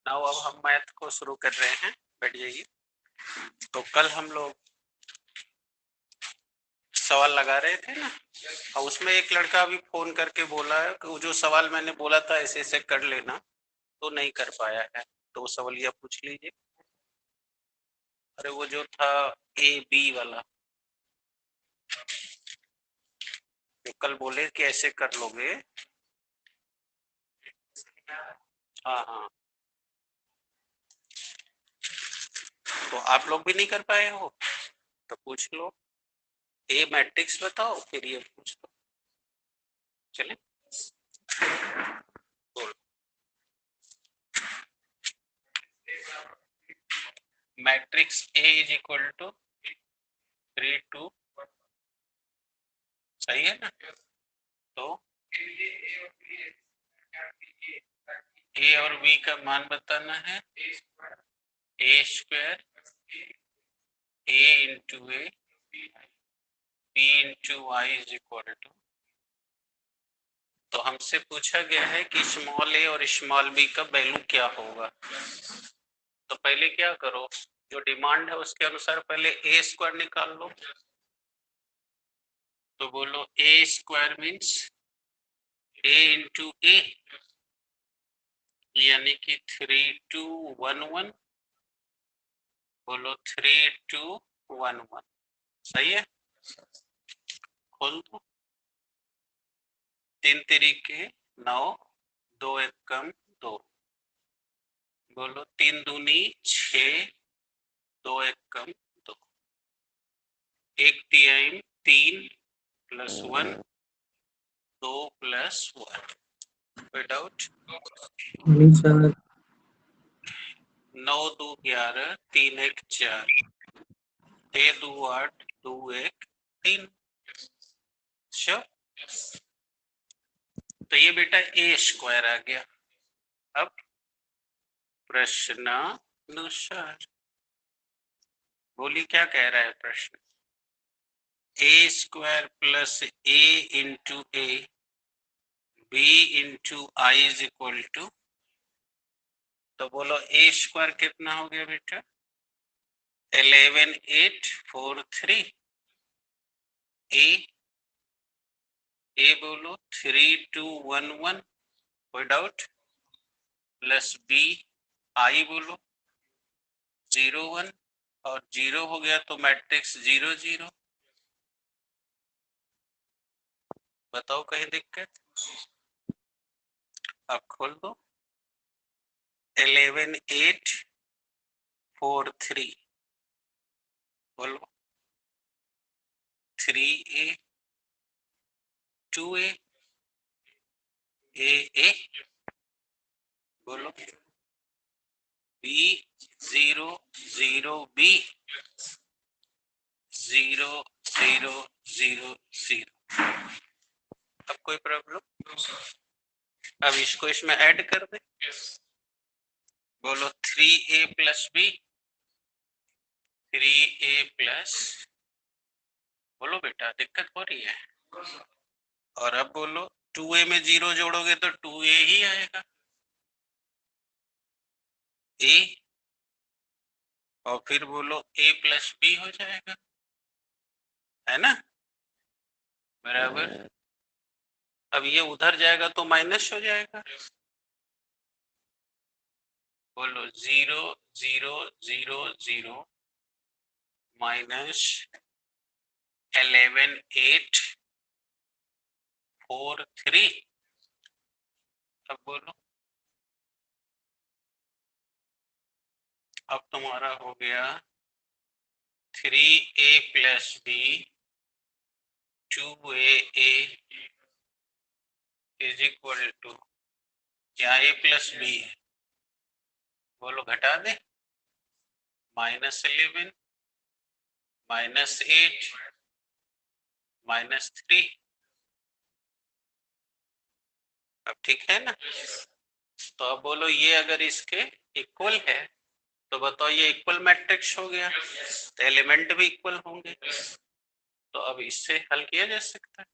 Now अब हम math को शुरू कर रहे हैं, बैठ जाइए। तो कल हम लोग सवाल लगा रहे थे ना, और उसमें एक लड़का अभी फोन करके बोला है कि वो जो सवाल मैंने बोला था ऐसे ऐसे कर लेना, तो नहीं कर पाया है। तो वो सवालिया पूछ लीजिए। अरे वो जो था ए बी वाला, जो कल बोले कि ऐसे कर लोगे। हाँ हाँ, तो आप लोग भी नहीं कर पाए हो तो पूछ लो। ए मैट्रिक्स बताओ, फिर ये पूछ लो। चले बोलो। Matrix A is equal to 3 2, सही है ना? तो ए और बी का मान बताना है। A square A into A B into Y is equal to. तो हमसे पूछा गया है कि स्मॉल ए और स्मॉल बी का वैल्यू क्या होगा। तो पहले क्या करो, जो डिमांड है उसके अनुसार पहले ए स्क्वायर निकाल लो। तो बोलो ए स्क्वायर मीन्स ए इंटू ए, यानी कि 3 2 1 1। बोलो 3 2 1 1, सही है? खोल दो। 3 3 9, 2 1 कम 2। बोलो 3 दूनी 6, 2 1 कम 2। 1 3 3 प्लस 1 2 प्लस 1। कोई डाउट? 9 2 11 3 1 4 6 2 8 2 1 3। श्योर? तो ये बेटा ए स्क्वायर आ गया। अब प्रश्नानुसार बोली क्या कह रहा है प्रश्न। A square plus A into A B into I is equal to. तो बोलो ए स्क्वायर कितना हो गया बेटा? 11 8 4 3। ए बोलो 3 2 1 1। कोई डाउट? प्लस बी आई बोलो 0 1, और 0 हो गया तो मैट्रिक्स 0 0। बताओ कहीं दिक्कत? अब खोल दो। 11 8 4 3। बोलो 3 a 2 a a। बोलो b 0 0 b 0 0 0 0। अब कोई प्रॉब्लम? अब इसको इसमें ऐड कर दे। बोलो 3a plus B 3a plus. बोलो बेटा दिक्कत हो रही है? और अब बोलो 2a में 0 जोड़ोगे तो 2a ही आएगा। a और फिर बोलो a प्लस बी हो जाएगा, है ना? बराबर। अब ये उधर जाएगा तो माइनस हो जाएगा। बोलो 0 0 0 0 माइनस 11 8 4 3। अब बोलो, अब तुम्हारा हो गया 3a plus b 2a is equal to, क्या a प्लस b है, बोलो घटा दे, -11 -8 -3। अब ठीक है ना? तो अब बोलो ये अगर इसके इक्वल है तो बताओ ये इक्वल मैट्रिक्स हो गया, तो एलिमेंट भी इक्वल होंगे, तो अब इससे हल किया जा सकता है।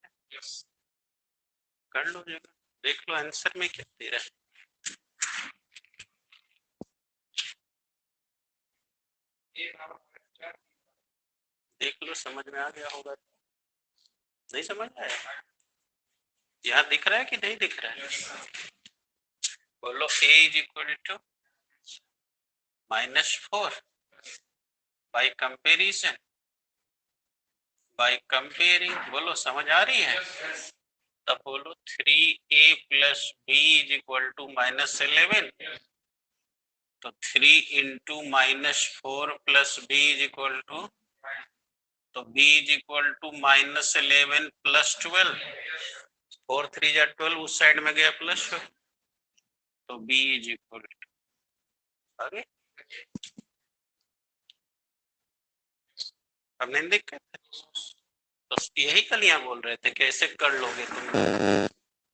कर लो जरा, देख लो आंसर में क्या दे रहा है। देख लो, समझ में आ गया होगा। नहीं समझ आया? यहाँ दिख रहा है कि नहीं दिख रहा है? बोलो a is equal to -4 by comparison, by comparing, बोलो समझ आ रही है? तब बोलो 3a plus b is equal to -11, तो 3 into -4 plus b is equal to, तो b is equal to -11 plus 12, 4 3 जा 12, उस साइड में गया प्लस, तो b इज इक्वल टू, आगे अब नहीं दिक्कत है? तो यही कल यहाँ बोल रहे थे कैसे कर लोगे तुम,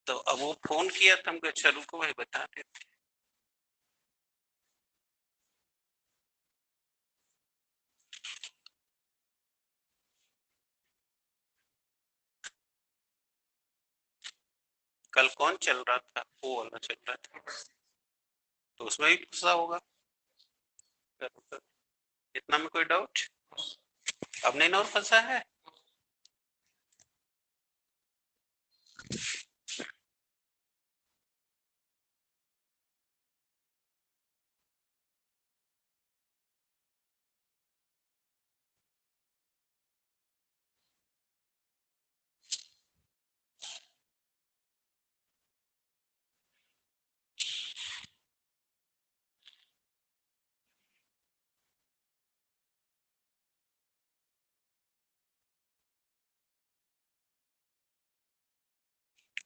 तो अब वो फोन किया था हमको, अच्छा रुको भाई बता देते। कल कौन चल रहा था? वो वाला चल रहा था, तो उसमें भी फंसा होगा। इतना में कोई डाउट? अब नहीं ना और फंसा है?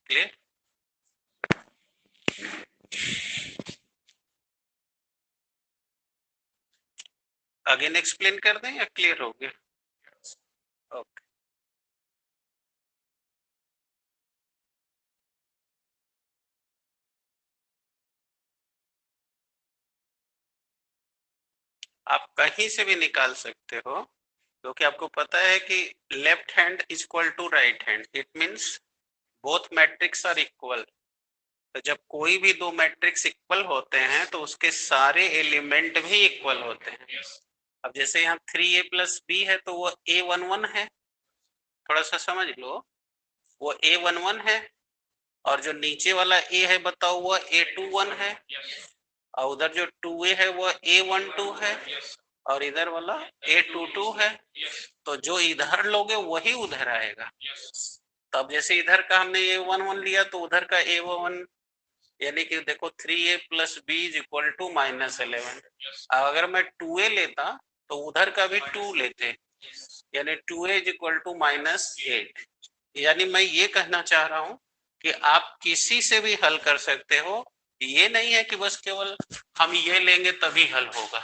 क्लियर? अगेन एक्सप्लेन कर दें या क्लियर हो गया? ओके। आप कहीं से भी निकाल सकते हो, क्योंकि आपको पता है कि left hand is equal to right hand, it means both matrix are equal. तो जब कोई भी दो मैट्रिक्स इक्वल होते हैं तो उसके सारे एलिमेंट भी इक्वल होते हैं। अब जैसे यहाँ 3a प्लस बी है तो वो a11 है, थोड़ा सा समझ लो, वो a11 है, और जो नीचे वाला a है बताओ वो a21 है, और उधर जो 2a है वो a12 है, और इधर वाला a22 है। तो जो इधर लोगे वही उधर आएगा। तब जैसे इधर का हमने a11 लिया तो उधर का a11, यानी कि देखो 3a plus b is equal to -11। अगर मैं 2a लेता तो उधर का भी 2 लेते, यानी 2a इज इक्वल टू -8। यानी मैं ये कहना चाह रहा हूँ कि आप किसी से भी हल कर सकते हो, ये नहीं है कि बस केवल हम ये लेंगे तभी हल होगा।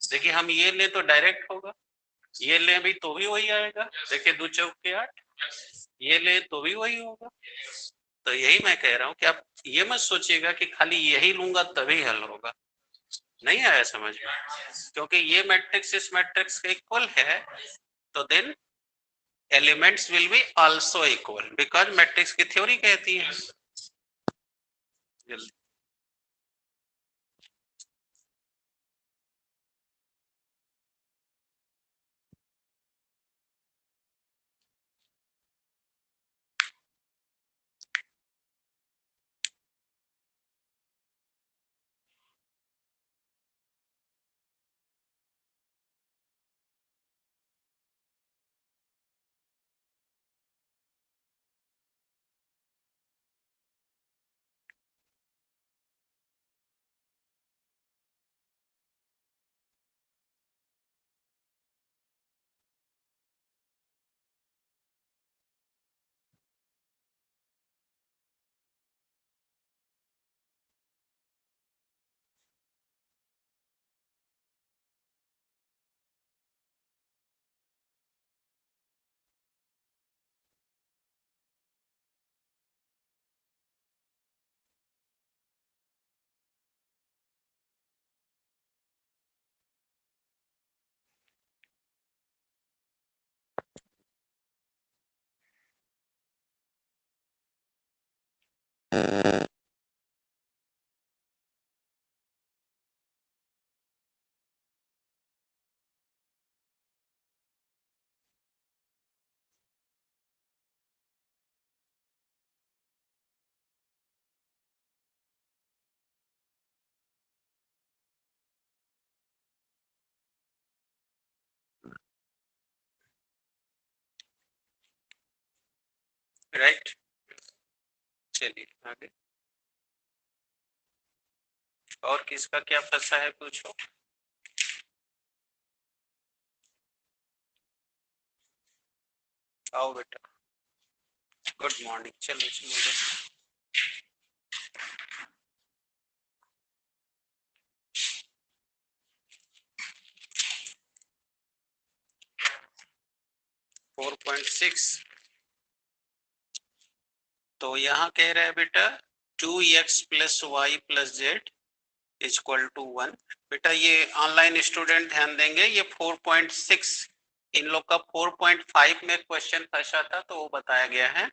देखिए हम ये ले तो डायरेक्ट होगा, ये ले भी तो भी वही आएगा, देखिए 2 चौक के 8, ये ले तो भी वही होगा। तो यही मैं कह रहा हूँ कि आप ये मत सोचिएगा कि खाली यही लूंगा तभी हल होगा, नहीं आया समझ में? क्योंकि ये मैट्रिक्स इस मैट्रिक्स के इक्वल है, तो then elements will be also equal, because matrix की थ्योरी कहती है। जल्दी राइट, चलिए आगे। और किसका क्या फंसा है पूछो। आओ बेटा, गुड मॉर्निंग। चलो चलो 4.6। तो यहाँ कह रहा है बेटा 2x plus y plus z equal to 1। बेटा ये ऑनलाइन स्टूडेंट ध्यान देंगे, ये 4.6 इन लोग का 4.5 में क्वेश्चन फंसा था तो वो बताया गया है।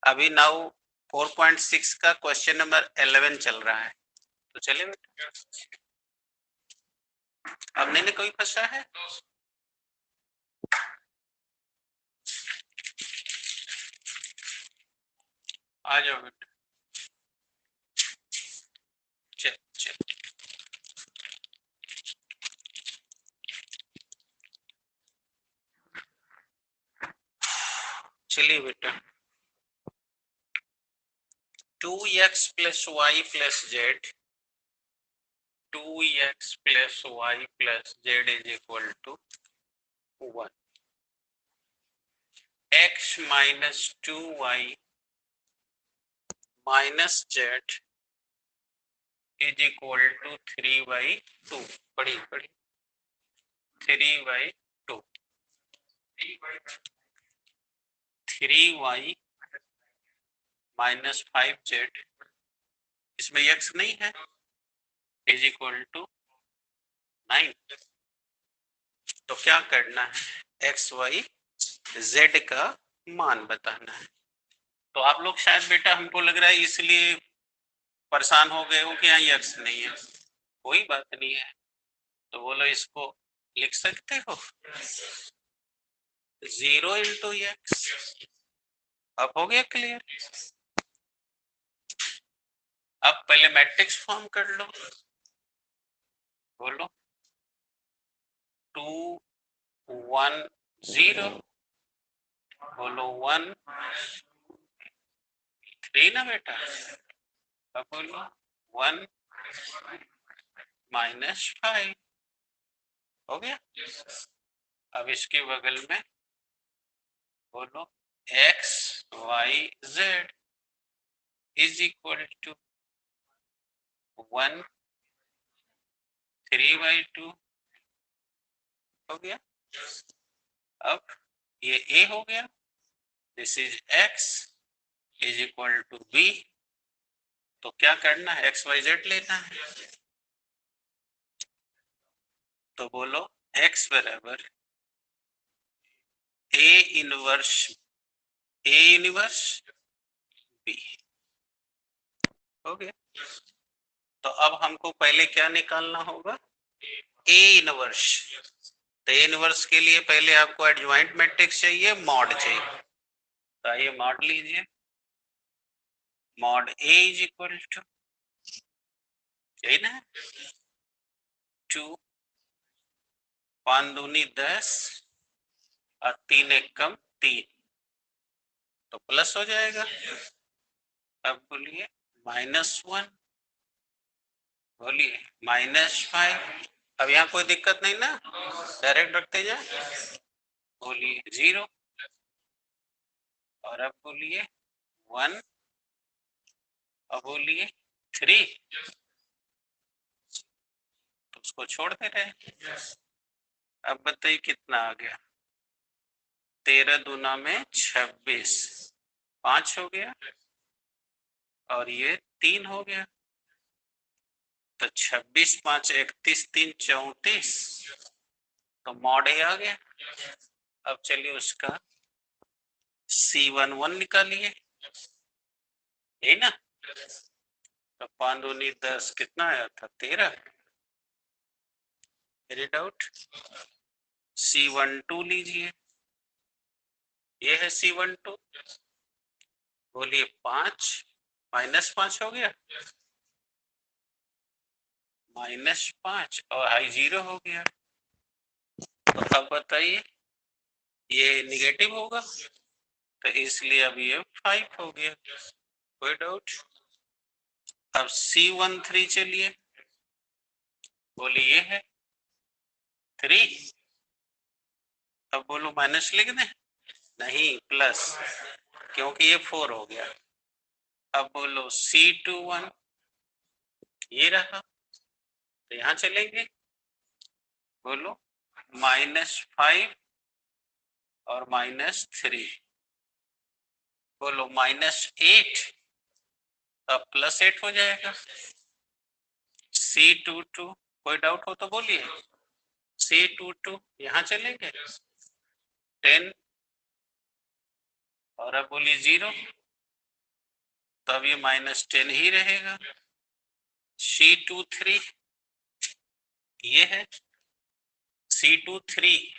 अभी नाउ 4.6 का क्वेश्चन नंबर 11 चल रहा है। तो चलिए बेटा, अब नहीं कोई फंसा है। आ जाओ बेटा, चल चल। चलिए बेटा 2x plus y plus z 2x plus y plus z is equal to 1। x minus 2y minus z is equal to 3/2। पढ़ी पढ़ी 3/2। 3y माइनस 5z, इसमें x नहीं है, इज इक्वल टू 9। तो क्या करना है, एक्स वाई जेड का मान बताना है। तो आप लोग शायद बेटा हमको लग रहा है इसलिए परेशान हो गए हो कि यहाँ एक्स नहीं है। कोई बात नहीं है, तो बोलो इसको लिख सकते हो 0 इंटू एक्स। अब हो गया क्लियर। अब पहले मैट्रिक्स फॉर्म कर लो, बोलो 2 1 0, बोलो 1 3 ना बेटा। अब बोलो 1 माइनस 5 हो गया। अब इसके बगल में बोलो x y z is equal to 1 3/2 हो गया। अब ये a हो गया, this is x is equal to b। तो क्या करना है, एक्स वाई जेड लेना है। तो बोलो x बराबर a इनवर्स b हो गया। तो अब हमको पहले क्या निकालना होगा, a इनवर्स। तो a इनवर्स के लिए पहले आपको एडजॉइंट मैट्रिक्स चाहिए, मॉड चाहिए। तो आइए मॉड लीजिए, mod a is equal to, यही ना, 2 5 दूनी 10 और 3 एकम 3, तो प्लस हो जाएगा। अब बोलिए -1, बोलिए -5। अब यहाँ कोई दिक्कत नहीं ना, डायरेक्ट रखते जाए। बोलिए 0, और अब बोलिए 1, अब बोलिए 3, तो उसको छोड़ दे रहे। अब बताइए कितना आ गया, 13 दूना में 26, 5 हो गया, और ये 3 हो गया। तो 26 5 31 3 34, तो मॉड ए आ गया। अब चलिए उसका C11 निकालिए, यही ना। तो 5 दूनी 10 कितना आया था 13। Any doubt? C12 लीजिए, ये है C12, बोलिए 5 -5 हो गया, -5 और हाई 0 हो गया। तो अब बताइए ये निगेटिव होगा, तो इसलिए अब ये 5 हो गया। कोई डाउट? अब C13 चलिए, बोलिए ये है 3। अब बोलो माइनस लिख दें? नहीं, प्लस, क्योंकि ये 4 हो गया। अब बोलो C21, ये रहा, तो यहाँ चलेंगे, बोलो -5 और -3, बोलो -8, अब +8 हो जाएगा। C22, कोई डाउट हो तो बोलिए। C22 यहाँ चलेंगे 10, और अब बोलिए 0, तो अब ये -10 ही रहेगा। C23 ये है, C23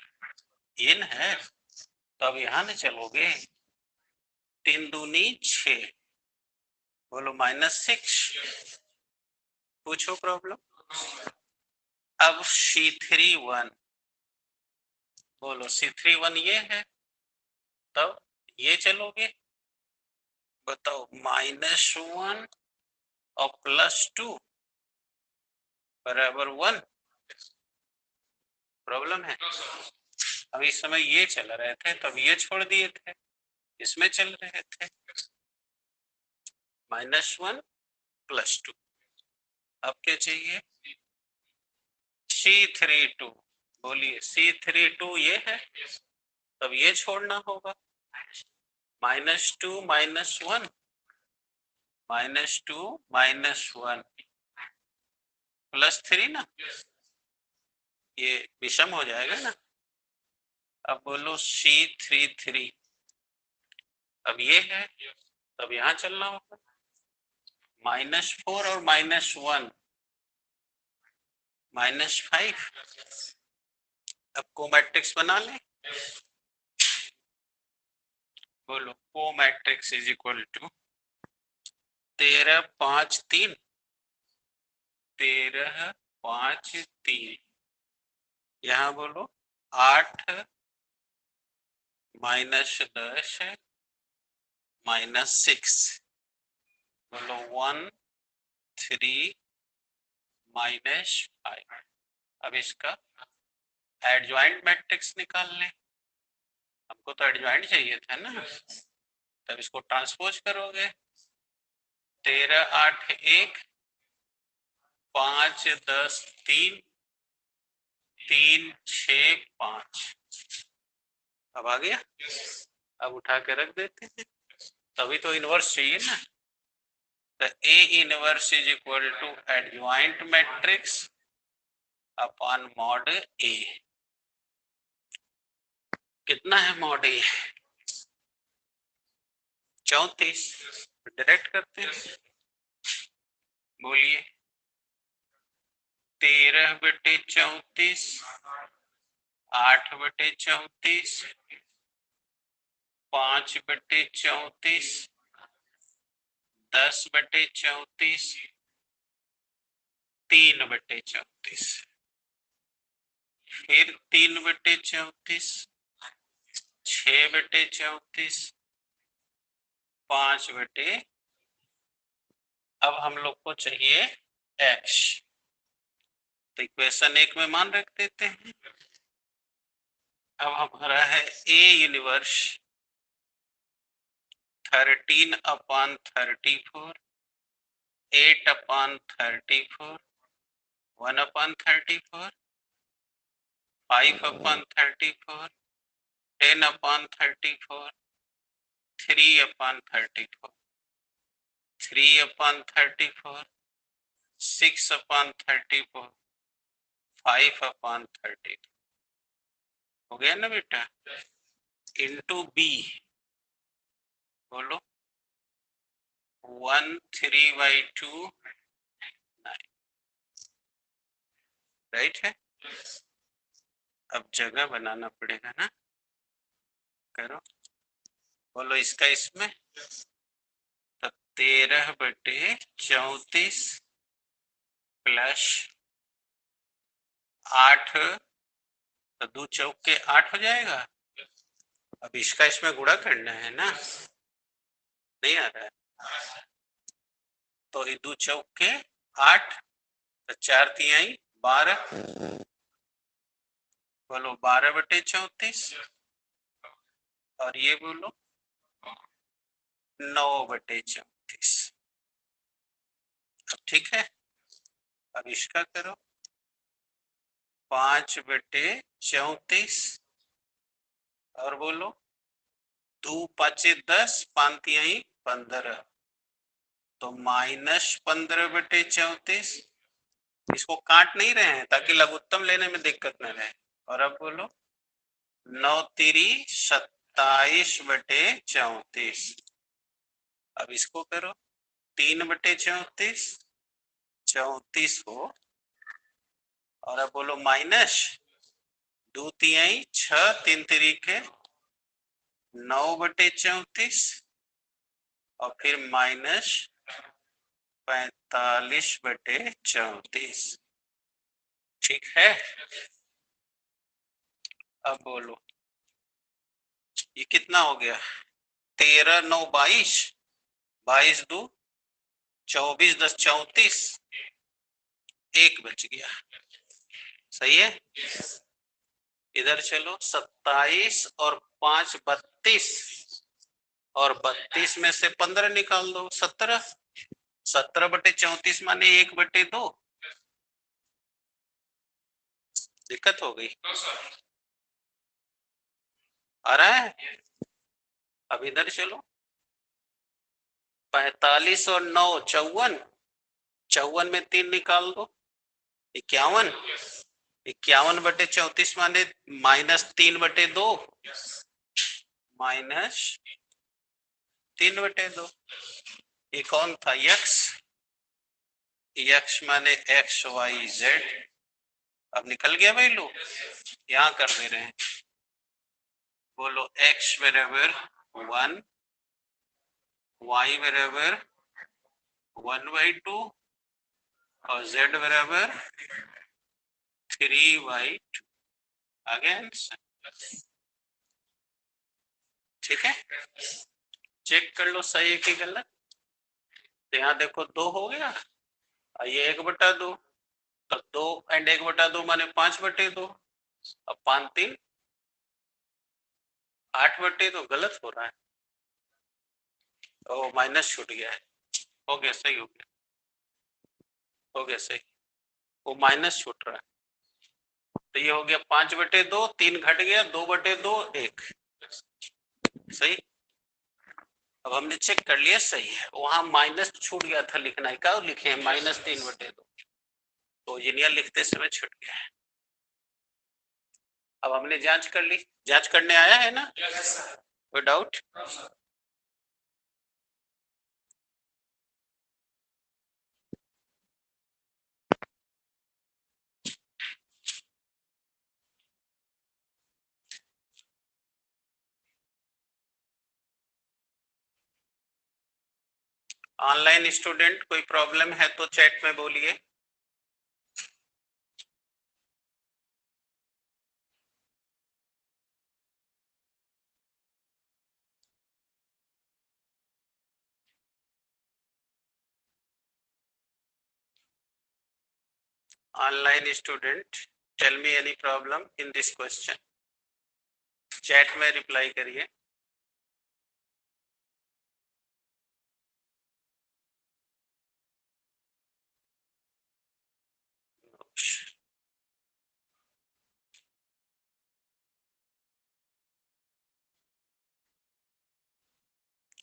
इन है, तो अब यहाँ न चलोगे, 3 दूनी 6, बोलो -6, पूछो प्रॉब्लम। अब C31, बोलो C31 ये है, तब ये चलोगे, बताओ -1 और +2 बराबर 1, प्रॉब्लम है। अब इस समय ये चल रहे थे, तब ये छोड़ दिए थे, इसमें चल रहे थे -1 +2। अब क्या चाहिए? C32, बोलिए C32 ये है, तब ये छोड़ना होगा, -2 -1, -2 -1 +3 ना, ये विषम हो जाएगा ना। अब बोलो C33, अब ये है, तब यहाँ चलना होगा, -4 और -1 -5। अब को मैट्रिक्स बना लें, बोलो को मैट्रिक्स इज इक्वल टू 13 5 3, 13 5 3, यहाँ बोलो 8 -10 -6, बोलो 1 3 -5। अब इसका एडजॉइंट मैट्रिक्स निकाल लें, हमको तो एडजॉइंट चाहिए था ना, तब इसको ट्रांसपोज करोगे, 13 8 1, 5 10 3, 3 6 5, अब आ गया। अब उठा के रख देते हैं, तभी तो इनवर्स चाहिए ना, तो A inverse is equal to adjoint matrix upon mod A। कितना है मॉड A? 34, डायरेक्ट करते हैं, बोलिए 13/34, 8/34, 5/34, 10/34, 3/34, फिर 3/34, 6/34, 5/, अब हम लोग को चाहिए x, तो इक्वेशन 1 में मान रख देते हैं। अब हमारा है A इनवर्स 13/34, 8/34, 1/34, 5/34, 10/34, 3/34, 3/34, 6/34, 5/34, हो गया ना बेटा, इंटू B, बोलो 1/3/2 राइट है। अब जगह बनाना पड़ेगा ना, करो बोलो इसका इसमें, तो 13/34 प्लस 8, तो 2 चौक के 8 हो जाएगा। अब इसका इसमें गुणा करना है ना, नहीं आ रहा है, तो 2 चौक के 8, तो 4 तिहाई 12, बोलो 12/34, और ये बोलो 9/34। अब ठीक है, अब इसका करो 5/34, और बोलो 2 5 10, 5 तिहाई 15, तो -15/34। इसको काट नहीं रहे हैं ताकि लघुत्तम लेने में दिक्कत न रहे। और अब बोलो 9 तिरी 27/34। अब इसको करो 3/34, 34 हो, और अब बोलो माइनस 2 तिहाई 6, 3 तिरीके 9/34, और फिर माइनस 45/34। ठीक है, अब बोलो ये कितना हो गया, 13 9 22, 22 2 24 10 34, 1 बच गया, सही है। इधर चलो 27 और 5 32, और 32 में से 15 निकाल दो, 17, 17/34 माने 1/2, दिक्कत हो गई, आ रहा है। अब इधर चलो 45 और 9 54, 54 में 3 निकाल दो, 51, 51/34 माने -3/2, -3/2। ये कौन था, यक्स, यक्स माने XYZ। अब निकल गया भाई, लो यहाँ कर दे रहे हैं, बोलो x बराबर 1, y बराबर 1/2, और z बराबर 3/2। आ गया आंसर, ठीक है। चेक कर लो सही है कि गलत। तो यहाँ देखो 2 हो गया, और ये 1/2, तो 2 एंड 1/2 माने 5/2, अब 5 3 8/2 गलत हो रहा है, ओ माइनस छूट गया है, हो गया सही, हो गया, हो गया सही, वो माइनस छूट रहा है, तो ये हो गया 5/2, 3 घट गया, 2/2 1, सही। अब हमने चेक कर लिया सही है, वहां माइनस छूट गया था लिखना, क्या लिखे हैं -3/2, तो इंजीनियर लिखते समय छूट गया है। अब हमने जांच कर ली, जांच करने आया है ना, कोई डाउट। ऑनलाइन स्टूडेंट कोई प्रॉब्लम है तो चैट में बोलिए। Online student, tell me any problem in this question, chat में रिप्लाई करिए।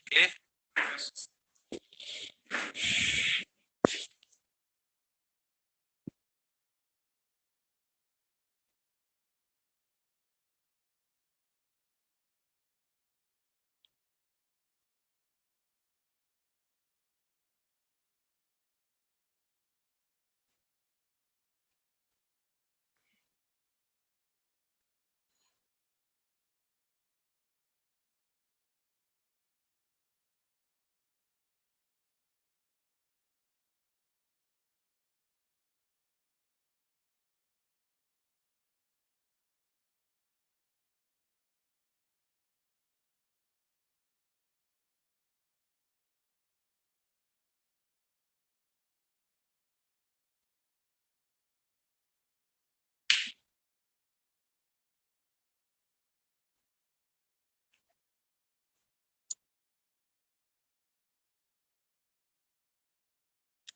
क्लियर।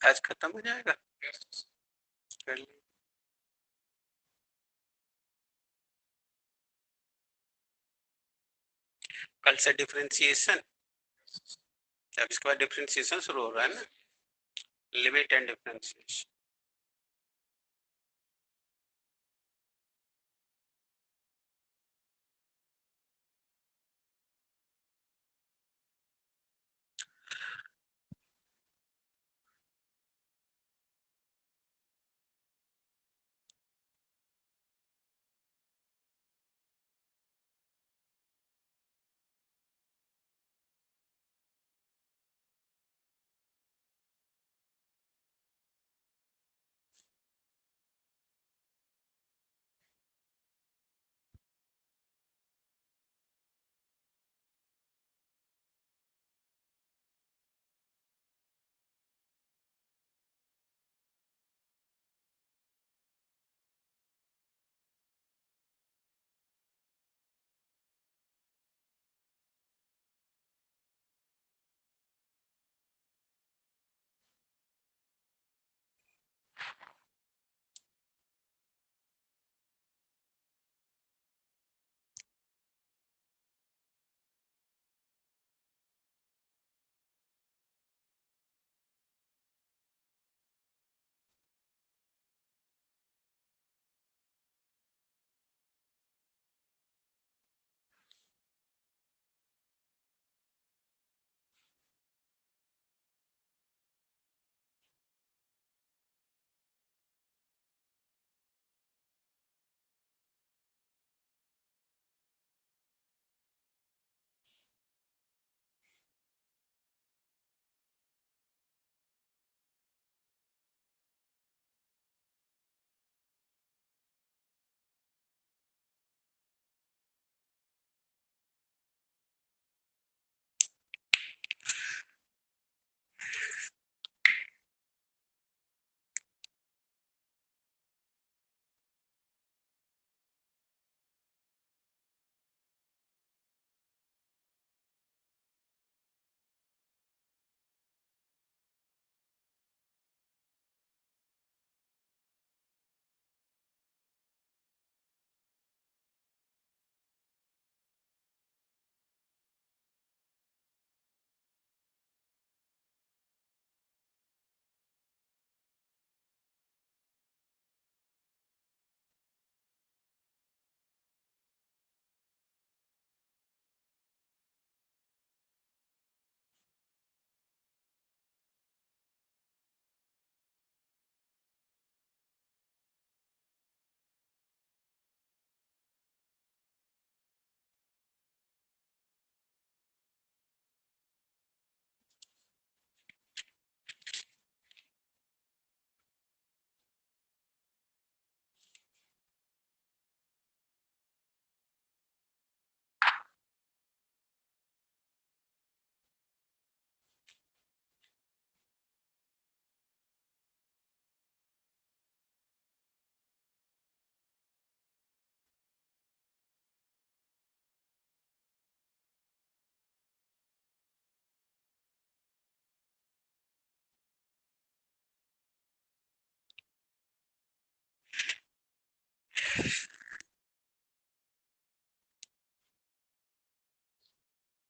आज खत्म हो जाएगा। कर ली। कल से डिफरेंशिएशन, अब इसके बाद डिफरेंशिएशन शुरू हो रहा है ना, लिमिट एंड डिफरेंशिएशन।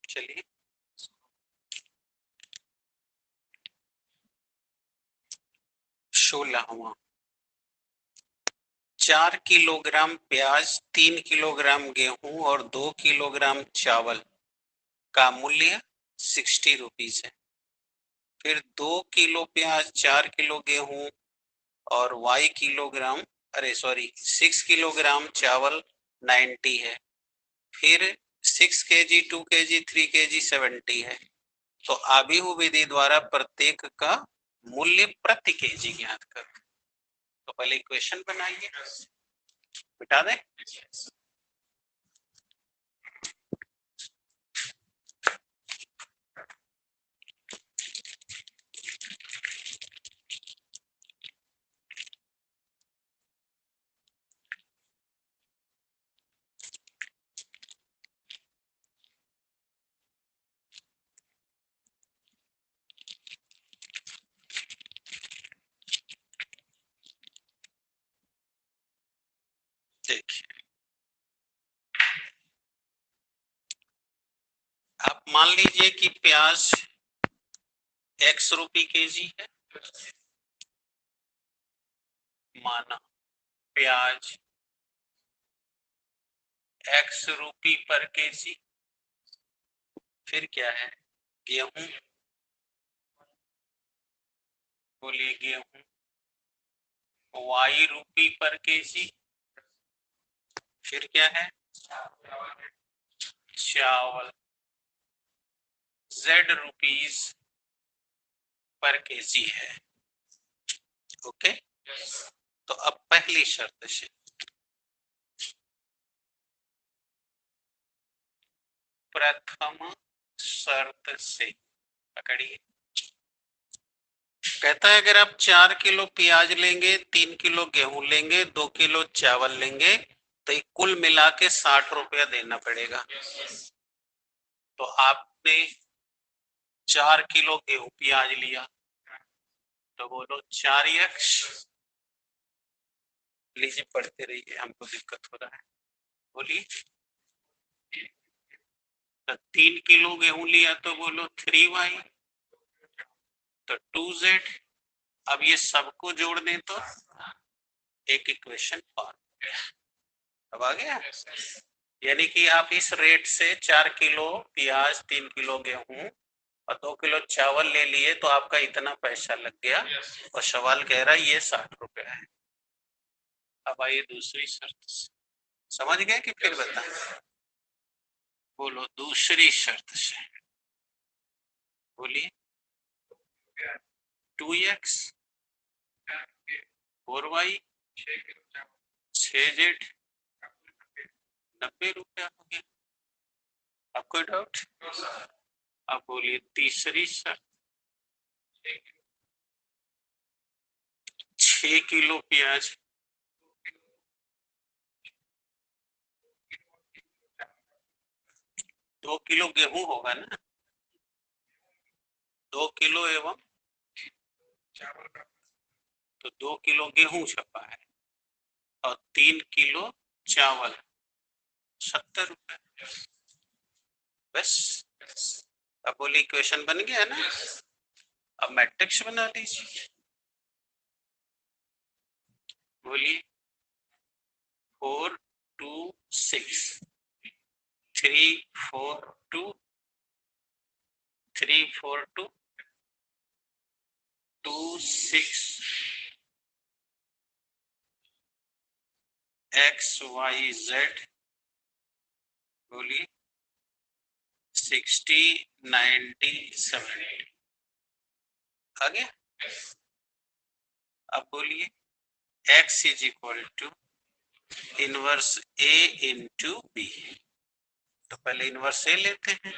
चलिए 16वां, 4 किलोग्राम प्याज, 3 किलोग्राम गेहूं और 2 किलोग्राम चावल का मूल्य 60 रुपीज है। फिर 2 किलो प्याज, 4 किलो गेहूं और y किलोग्राम, अरे सॉरी 6 किलोग्राम चावल 90 है। फिर 6 केजी, 2 केजी, 3 केजी 70 है। तो आबिहू विधि द्वारा प्रत्येक का मूल्य प्रति केजी ज्ञात कर। तो पहले इक्वेशन बनाइए, मिटा दें। मान लीजिए कि प्याज ₹X केजी है, माना प्याज ₹X पर केजी। फिर क्या है, गेहूं, बोलिए गेहूं ₹Y पर केजी। फिर क्या है, चावल Z पर केजी है। ओके, तो अब पहली शर्त से प्रथम शर्त से पकड़िए, कहता है अगर आप 4 किलो प्याज लेंगे, 3 किलो गेहूं लेंगे, 2 किलो चावल लेंगे, तो कुल मिला के ₹60 देना पड़ेगा। तो आपने 4 किलो गेहूं प्याज लिया, तो बोलो 4x, लीजिए पढ़ते रहिए, हमको दिक्कत हो रहा है, बोलिए। तो 3 किलो गेहूं लिया तो बोलो 3y, तो 2z। अब ये सबको जोड़ दें तो एक इक्वेशन पार, अब आ गया। यानी कि आप इस रेट से 4 किलो प्याज, 3 किलो गेहूं और 2 किलो चावल ले लिए, तो आपका इतना पैसा लग गया, और सवाल कह रहा है ये ₹60 है। अब आइए दूसरी शर्त से, समझ गए कि फिर बता, बोलो दूसरी शर्त से, बोलिए। 2x 4y 6z ₹90 हो गया। अब कोई डाउट? अब बोलिए तीसरी शर्त, 6 किलो प्याज, 2 किलो गेहूं होगा ना, 2 किलो एवं तो 2 किलो गेहूं छपा है, और 3 किलो चावल ₹70। बस, अब बोलिए इक्वेशन बन गया ना। अब मैट्रिक्स बना लीजिए, बोलिए 4 2 6 3 4 2 3 4 2 2 6 XYZ, बोलिए 60 90 70 आ गया। अब बोलिए X is equal to inverse A into b. तो पहले इनवर्स A लेते हैं,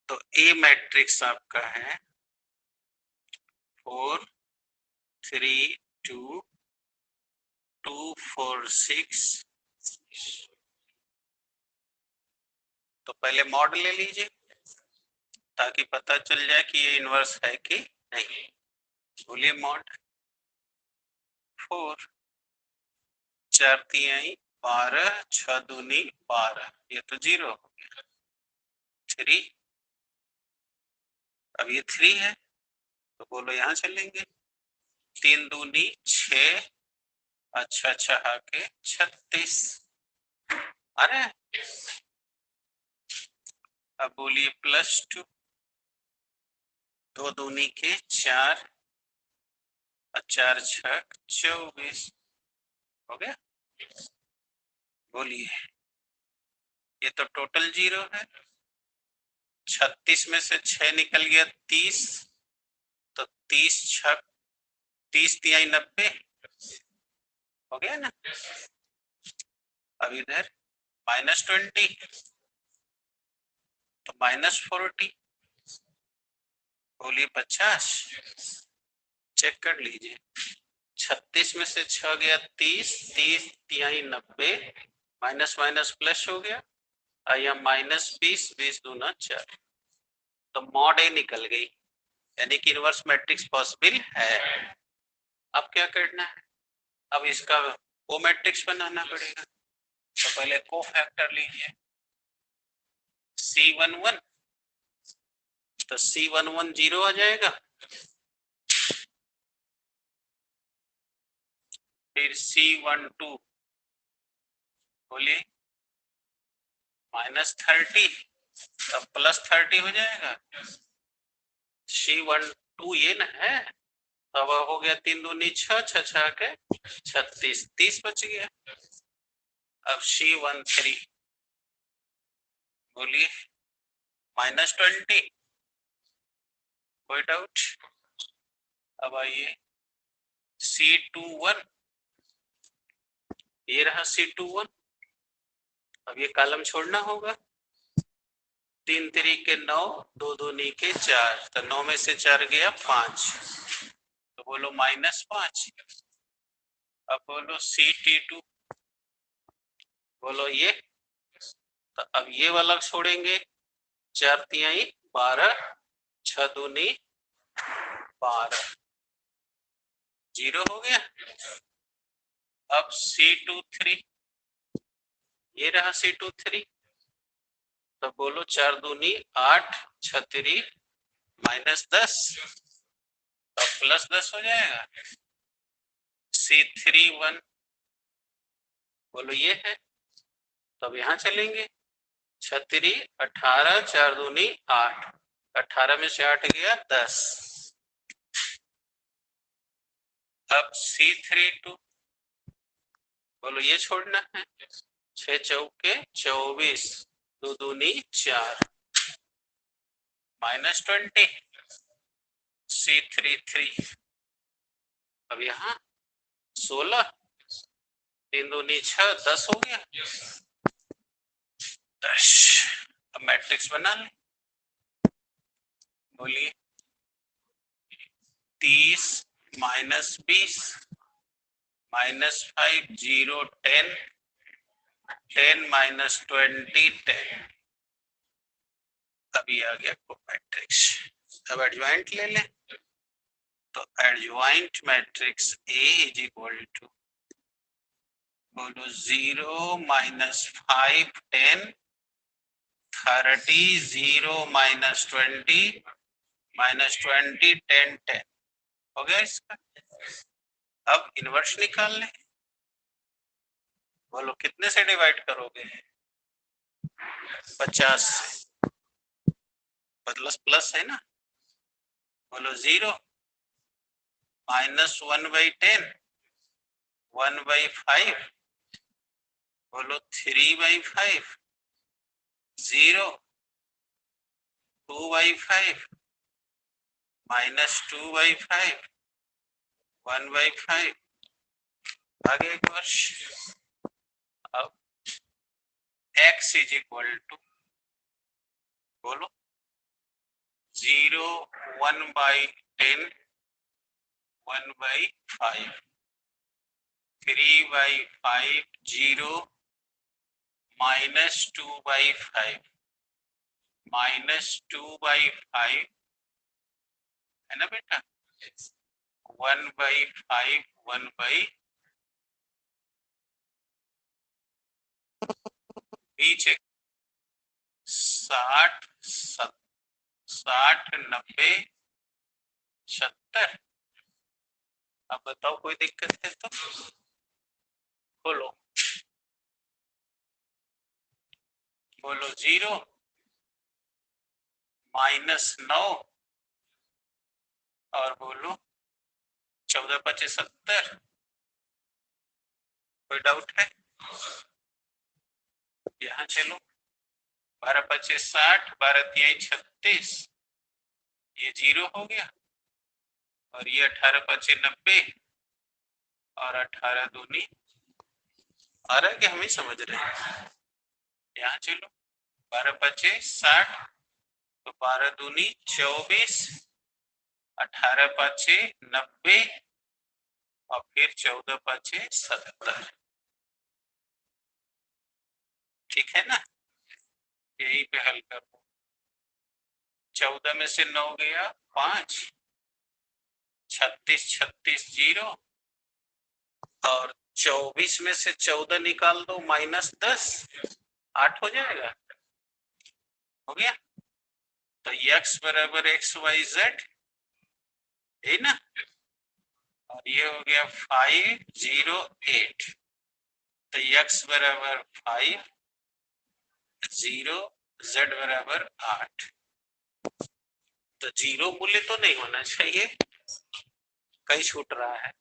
तो A मैट्रिक्स आपका है 4 3 2 2 4 6। तो पहले मॉड ले लीजिए ताकि पता चल जाए कि ये इनवर्स है कि नहीं। बोलिए मॉड 4 4 तिहाई 12 6 दूनी 12, ये तो 0 हो गया। 3, अब ये 3 है, तो बोलो यहाँ चलेंगे, 3 दूनी 6, अच्छा छहा के 36। अरे अब बोलिए +2, 2 दूनी के 4 और 4 6 24 हो गया। बोलिए ये तो टोटल 0 है, 36 में से 6 निकल गया 30, तो 30 6 30 तिहाई 90 हो गया ना। अब इधर -20 तो -40, बोलिए 50। चेक कर लीजिए, 36 में से 6 गया 30, 30 तिहाई 90, माइनस माइनस प्लस हो गया, या -20, 20 दूना 4, तो मॉड ए निकल गई, यानी कि इनवर्स मैट्रिक्स पॉसिबल है। अब क्या करना है, अब इसका को मैट्रिक्स बनाना पड़ेगा। तो पहले को फैक्टर लीजिए, C11, तो C11 0 आ जाएगा। फिर C12 बोलिए -30, तब +30 हो जाएगा। C12 ये ना है, तब हो गया 3 दूनी 6, 6 6 के 36, 30 बच गया। अब C13 बोलिए -20, कोई डाउट? अब आइए C21, ये रहा C21। अब ये कॉलम छोड़ना होगा। 3 3 9, 2 दूनी 4, तो 9 में से 4 गया 5, तो बोलो -5। अब बोलो CT2, बोलो ये, तो अब ये वाला छोड़ेंगे। 4 तिहाई 12, 6 दूनी 12, 0 हो गया। अब C23, ये रहा C23, तो बोलो 4 दूनी 8, 6 3 -10, अब +10 हो जाएगा। C31 बोलो ये है, तब यहाँ चलेंगे। 6 3 18, 4 दूनी 8, 18 में से 8 गया 10। अब C32 बोलो ये छोड़ना है। 6 चौके 24, 2 दूनी 4, -20। C33 अब यहाँ 16, 3 दूनी 6, 10 हो गया। 10। अब मैट्रिक्स बना लें, बोलिए 30 -20 -5 0 10 10 -20 10। अभी आ गया को मैट्रिक्स। अब एडजॉइंट ले लें, तो adjoint matrix A is equal to, बोलो 0 -5 10 30 0 -20 -20 10 10 हो गया इसका। अब इनवर्स निकाल लें, बोलो कितने से डिवाइड करोगे? 50 से, प्लस है ना। बोलो 0 -1/10 1/5, बोलो 3/5 0 2/5 -2/5 1/5 आगे एक वर्ष। अब x इज इक्वल टू, बोलो 0 1/10 1/5 3/5 0 -2/5 -2/5 है ना बेटा। 1/5 1/5 नीचे 60 90 70। अब बताओ कोई दिक्कत है तो बोलो, बोलो 0 -9 और बोलो 14 25 70। कोई डाउट है? यहाँ चलो 12 25 60, 12 तिहाई 36, ये 0 हो गया। और ये 18 25 90 और 18 दूनी, आ रहा है कि हम ही समझ रहे हैं? यहाँ चलो 12 25 60, तो 12 दूनी 24, 18 25 90 और फिर 14 25 70। ठीक है ना, यही पे हल करो। 14 में से 9 गया 5, 36 36 0 और 24 में से 14 निकाल दो -10, 8 हो जाएगा। हो गया। तो x बराबर XYZ है ना, और ये हो गया 508। तो x बराबर 5, 0, z बराबर 8। तो 0 मूल्य तो नहीं होना चाहिए, कहीं छूट रहा है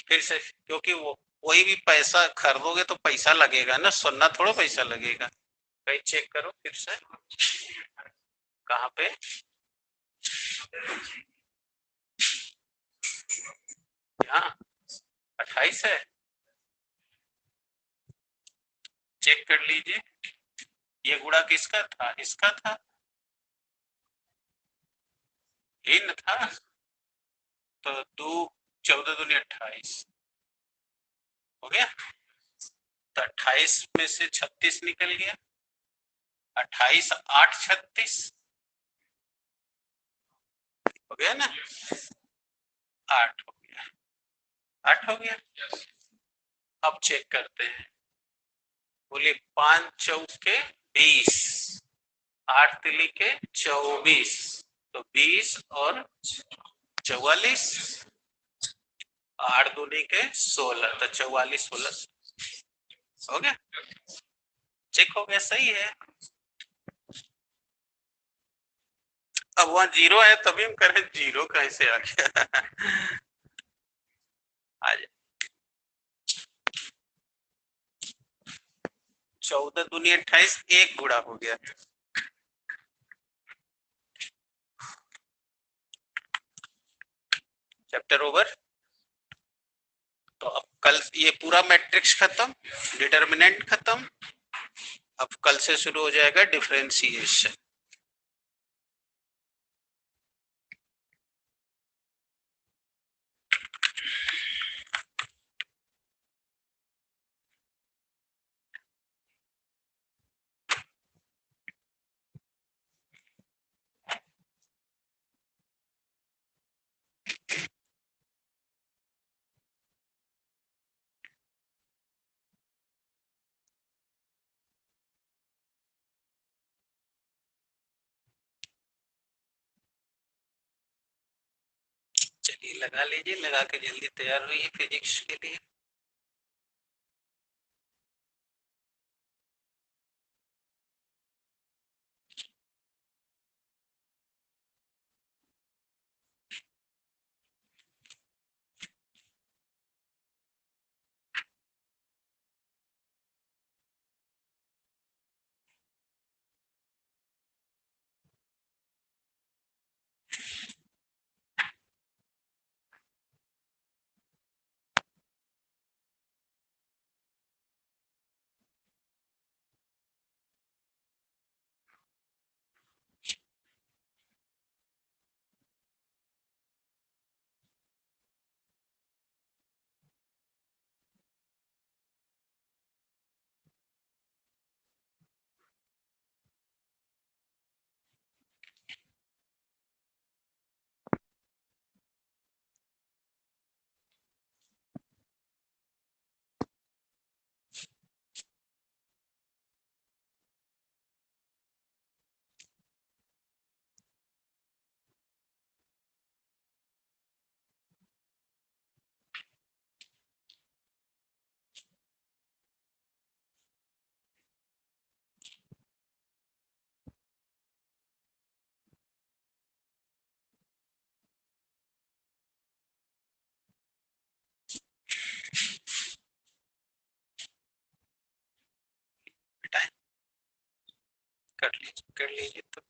फिर से, क्योंकि वो कोई भी पैसा खरीदोगे तो पैसा लगेगा ना, सोना थोड़ा पैसा लगेगा। कहीं चेक करो फिर से, कहाँ पे, यहाँ 28 है, चेक कर लीजिए। ये गुणा किसका था, इसका था, इन था। तो 2, 14 दूनी 28 हो गया। तो 28 में से 36 निकल गया, 28, 8, 36 हो गया ना, 8 हो गया, 8 हो गया। अब चेक करते हैं, बोलिए 5 चौके 20, 8 तिली के 24, तो 20 और 44, 8 दूनी के 16, तो 44, 16 हो गया। चेक हो गया, सही है। अब वहां 0 है तभी हम करें, 0 कैसे आ गया आ जाए। 14 दूनी 28, एक गुणा हो गया। Chapter over. तो अब कल ये पूरा मैट्रिक्स खत्म, डिटर्मिनेंट खत्म। अब कल से शुरू हो जाएगा डिफरेंशिएशन। चलिए लगा लीजिए, लगा के जल्दी तैयार हुई फिजिक्स के लिए। कर लीजिए तो।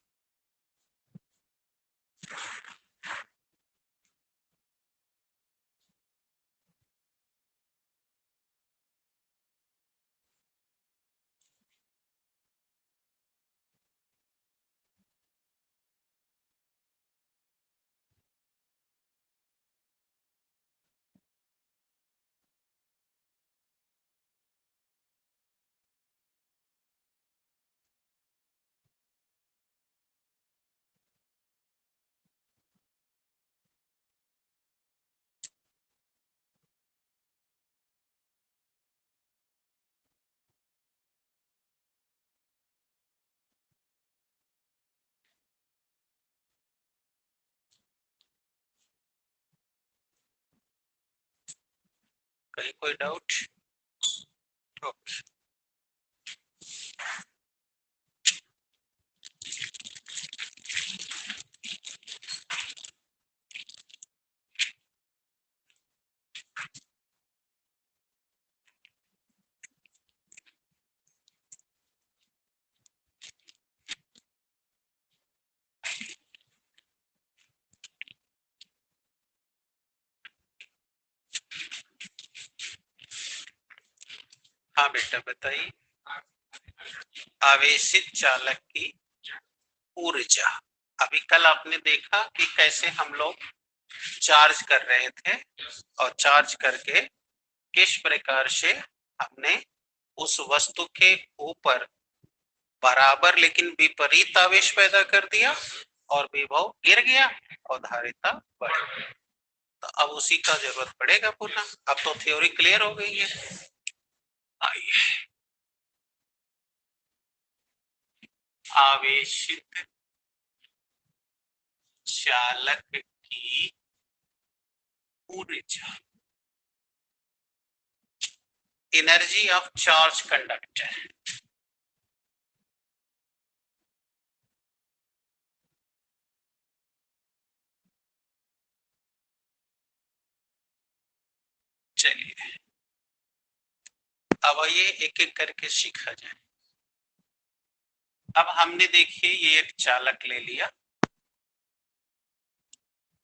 कहीं कोई डाउट? ओके। हाँ बेटा बताइए। आवेशित चालक की ऊर्जा। अभी कल आपने देखा कि कैसे हम लोग चार्ज कर रहे थे और चार्ज करके किस प्रकार से हमने उस वस्तु के ऊपर बराबर लेकिन विपरीत आवेश पैदा कर दिया और विभव गिर गया और धारिता बढ़ गई। तो अब उसी का जरूरत पड़ेगा पुनः। अब तो थ्योरी क्लियर हो गई है। आइए, आवेशित चालक की ऊर्जा, एनर्जी ऑफ चार्ज कंडक्टर। चलिए अब ये एक एक करके सीखा जाए। अब हमने देखिए ये एक चालक ले लिया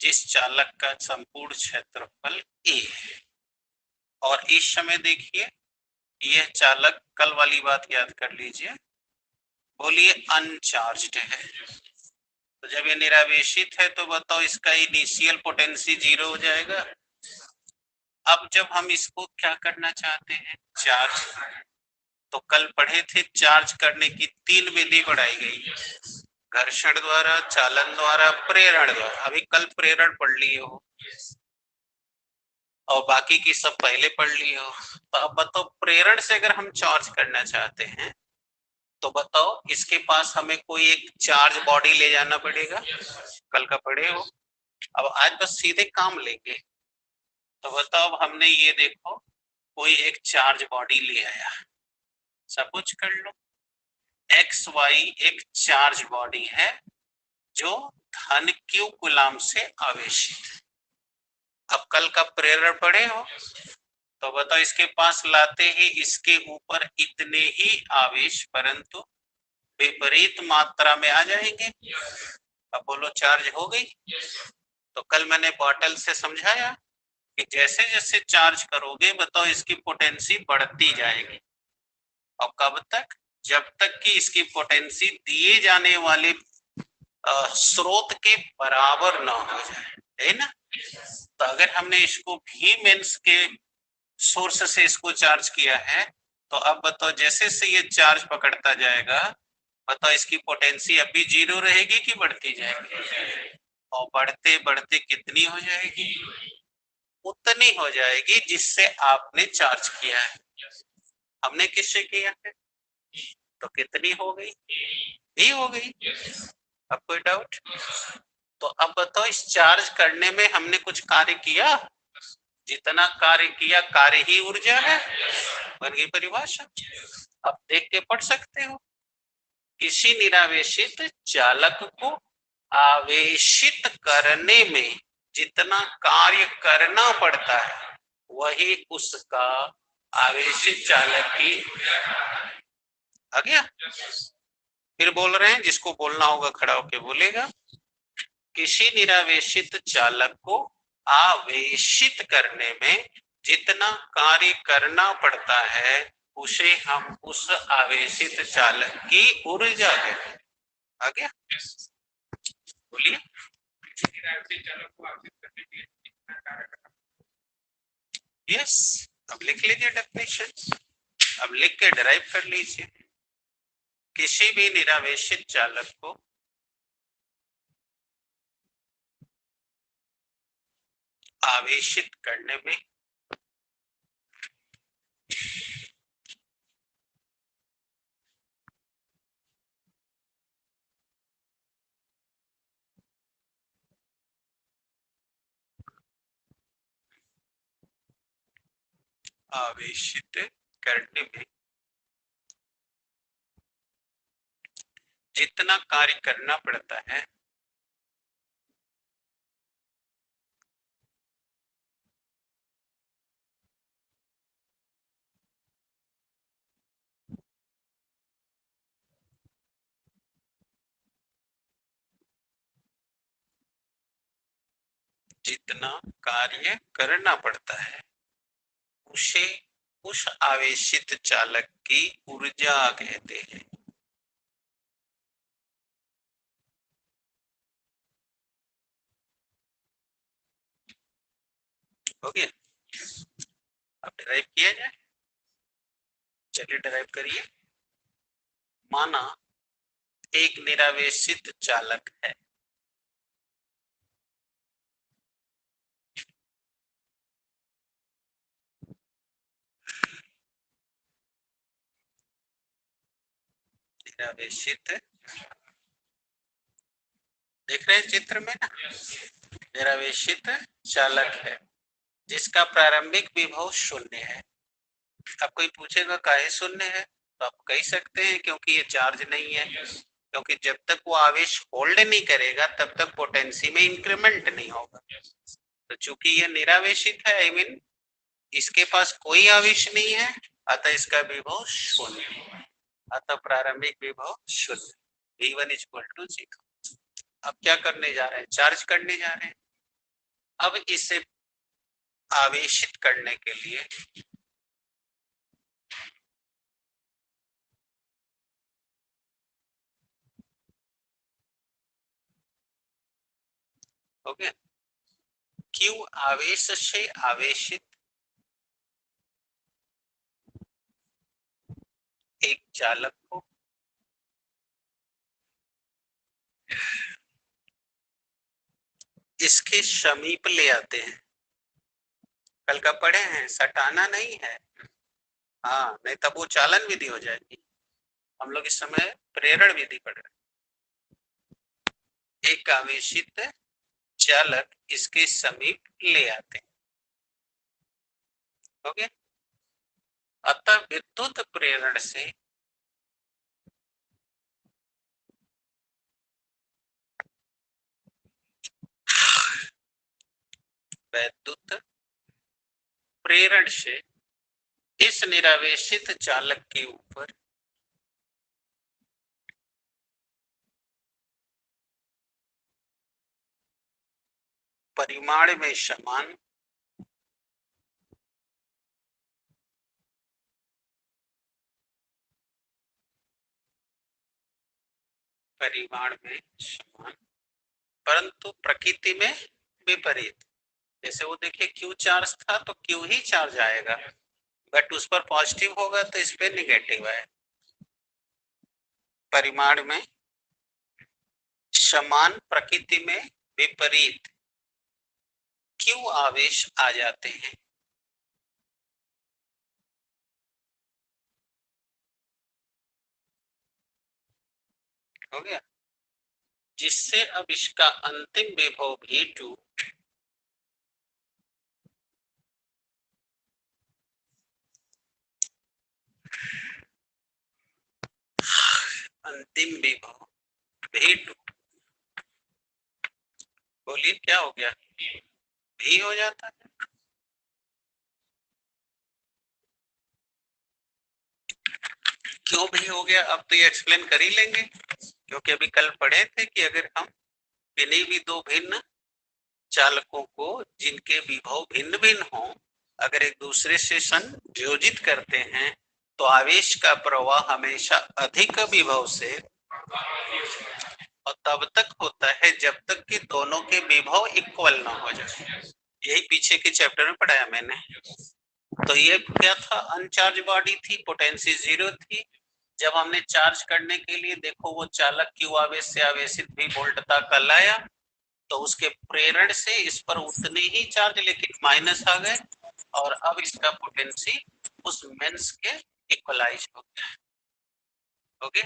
जिस चालक का संपूर्ण क्षेत्रफल A है, और इस समय देखिए यह चालक, कल वाली बात याद कर लीजिए, बोलिए अनचार्ज्ड है। तो जब ये निरावेशित है तो बताओ इसका इनिशियल पोटेंशियल 0 हो जाएगा। अब जब हम इसको क्या करना चाहते हैं, चार्ज, तो कल पढ़े थे चार्ज करने की 3 विधि बढ़ाई गई, घर्षण द्वारा, चालन द्वारा, प्रेरण द्वारा। अभी कल प्रेरण पढ़ लिए हो और बाकी की सब पहले पढ़ लिए हो। तो अब बताओ प्रेरण से अगर हम चार्ज करना चाहते हैं तो बताओ इसके पास हमें कोई एक चार्ज बॉडी ले जाना पड़ेगा, कल का पढ़े हो। अब आज बस सीधे काम लेंगे। तो बताओ अब हमने ये देखो कोई एक चार्ज बॉडी ले आया, सब कुछ कर लो। एक्स वाई एक चार्ज बॉडी है जो धन क्यू कूलाम से आवेशित है। अब कल का प्रेरण पढ़े हो तो बताओ इसके पास लाते ही इसके ऊपर इतने ही आवेश परंतु विपरीत मात्रा में आ जाएंगे। अब बोलो चार्ज हो गई। तो कल मैंने बॉटल से समझाया कि जैसे जैसे चार्ज करोगे बताओ इसकी पोटेंसी बढ़ती जाएगी। और कब तक, जब तक कि इसकी पोटेंसी दिए जाने वाले स्रोत के बराबर ना हो जाए, है ना। तो अगर हमने इसको भी मेंस के सोर्स से इसको चार्ज किया है तो अब बताओ जैसे से ये चार्ज पकड़ता जाएगा बताओ इसकी पोटेंसी अभी 0 रहेगी कि बढ़ती जाएगी, और बढ़ते बढ़ते कितनी हो जाएगी, उतनी हो जाएगी जिससे आपने चार्ज किया है। हमने किससे किया है तो कितनी हो गई, ही हो गई। अब कोई डाउट? तो अब बताओ इस चार्ज करने में हमने कुछ कार्य किया, जितना कार्य किया कार्य ही ऊर्जा है, बन गई परिभाषा। अब देख के पढ़ सकते हो, किसी निरावेशित चालक को आवेशित करने में जितना कार्य करना पड़ता है वही उसका आवेशित चालक की। आ गया? फिर बोल रहे हैं, जिसको बोलना होगा खड़ा होकर बोलेगा। किसी निरावेशित चालक को आवेशित करने में जितना कार्य करना पड़ता है उसे हम उस आवेशित चालक की ऊर्जा कहते हैं। आ गया? बोलिए। यस, अब लिख लीजिए डेफिनेशन, अब लिख के डिराइव कर लीजिए। किसी भी निरावेशित चालक को आवेशित करने में आवेशित करने में जितना कार्य करना पड़ता है जितना कार्य करना पड़ता है उसे उस आवेशित चालक की ऊर्जा कहते हैं। हो गया? अब डिराइव किया जाए। चलिए डिराइव करिए। माना एक निरावेशित चालक है, निरावेशित, देख रहे हैं चित्र में ना, निरावेशित चालक है जिसका प्रारंभिक विभव शून्य है। अब कोई पूछेगा काहे शून्य है, तो आप कह सकते हैं क्योंकि ये चार्ज नहीं है, क्योंकि जब तक वो आवेश होल्ड नहीं करेगा तब तक पोटेंसी में इंक्रीमेंट नहीं होगा। तो चूंकि ये निरावेशित है, आई मीन इसके पास कोई आवेश नहीं है, अतः इसका विभव शून्य, अतः प्रारंभिक विभव शून्य, V1 इक्वल टू 0। अब क्या करने जा रहे हैं, चार्ज करने जा रहे हैं। अब इसे आवेशित करने के लिए हो गया, Q आवेश से आवेशित एक चालक को इसके समीप ले आते हैं। कल का पढ़े हैं, सटाना नहीं है, हाँ, नहीं तब वो चालन विधि हो जाएगी। हम लोग इस समय प्रेरण विधि पढ़ रहे हैं। एक आवेशित चालक इसके समीप ले आते हैं। हो गया? अतः विद्युत प्रेरण से विद्युत प्रेरण से इस निरावेशित चालक के ऊपर परिमाण में समान परिमाण में समान परंतु प्रकृति में विपरीत। जैसे वो देखिए क्यू चार्ज था तो क्यू ही चार्ज आएगा, बट उस पर पॉजिटिव होगा तो इस पे निगेटिव है। परिमाण में समान प्रकृति में विपरीत क्यू आवेश आ जाते हैं। हो गया? जिससे अब इसका अंतिम विभव V2 अंतिम विभव V2, बोलिए क्या हो गया, V हो जाता है। क्यों भी हो गया अब तो ये एक्सप्लेन कर ही लेंगे, क्योंकि अभी कल पढ़े थे कि अगर हम किन्हीं भी दो भिन्न चालकों को जिनके विभव भिन्न भिन्न हो अगर एक दूसरे से संयोजित करते हैं तो आवेश का प्रवाह हमेशा अधिक विभव से और तब तक होता है जब तक कि दोनों के विभव इक्वल ना हो जाए। यही पीछे के चैप्टर में पढ़ाया मैंने। तो ये क्या था, अनचार्ज बॉडी थी, पोटेंसी 0 थी। जब हमने चार्ज करने के लिए देखो वो चालक क्यू आवेश से आवेशित भी वोल्टता का लाया तो उसके प्रेरण से इस पर उतने ही चार्ज लेकिन माइनस आ गए और अब इसका पोटेंसी उस मेंस के इक्वलाइज हो गया। ओके,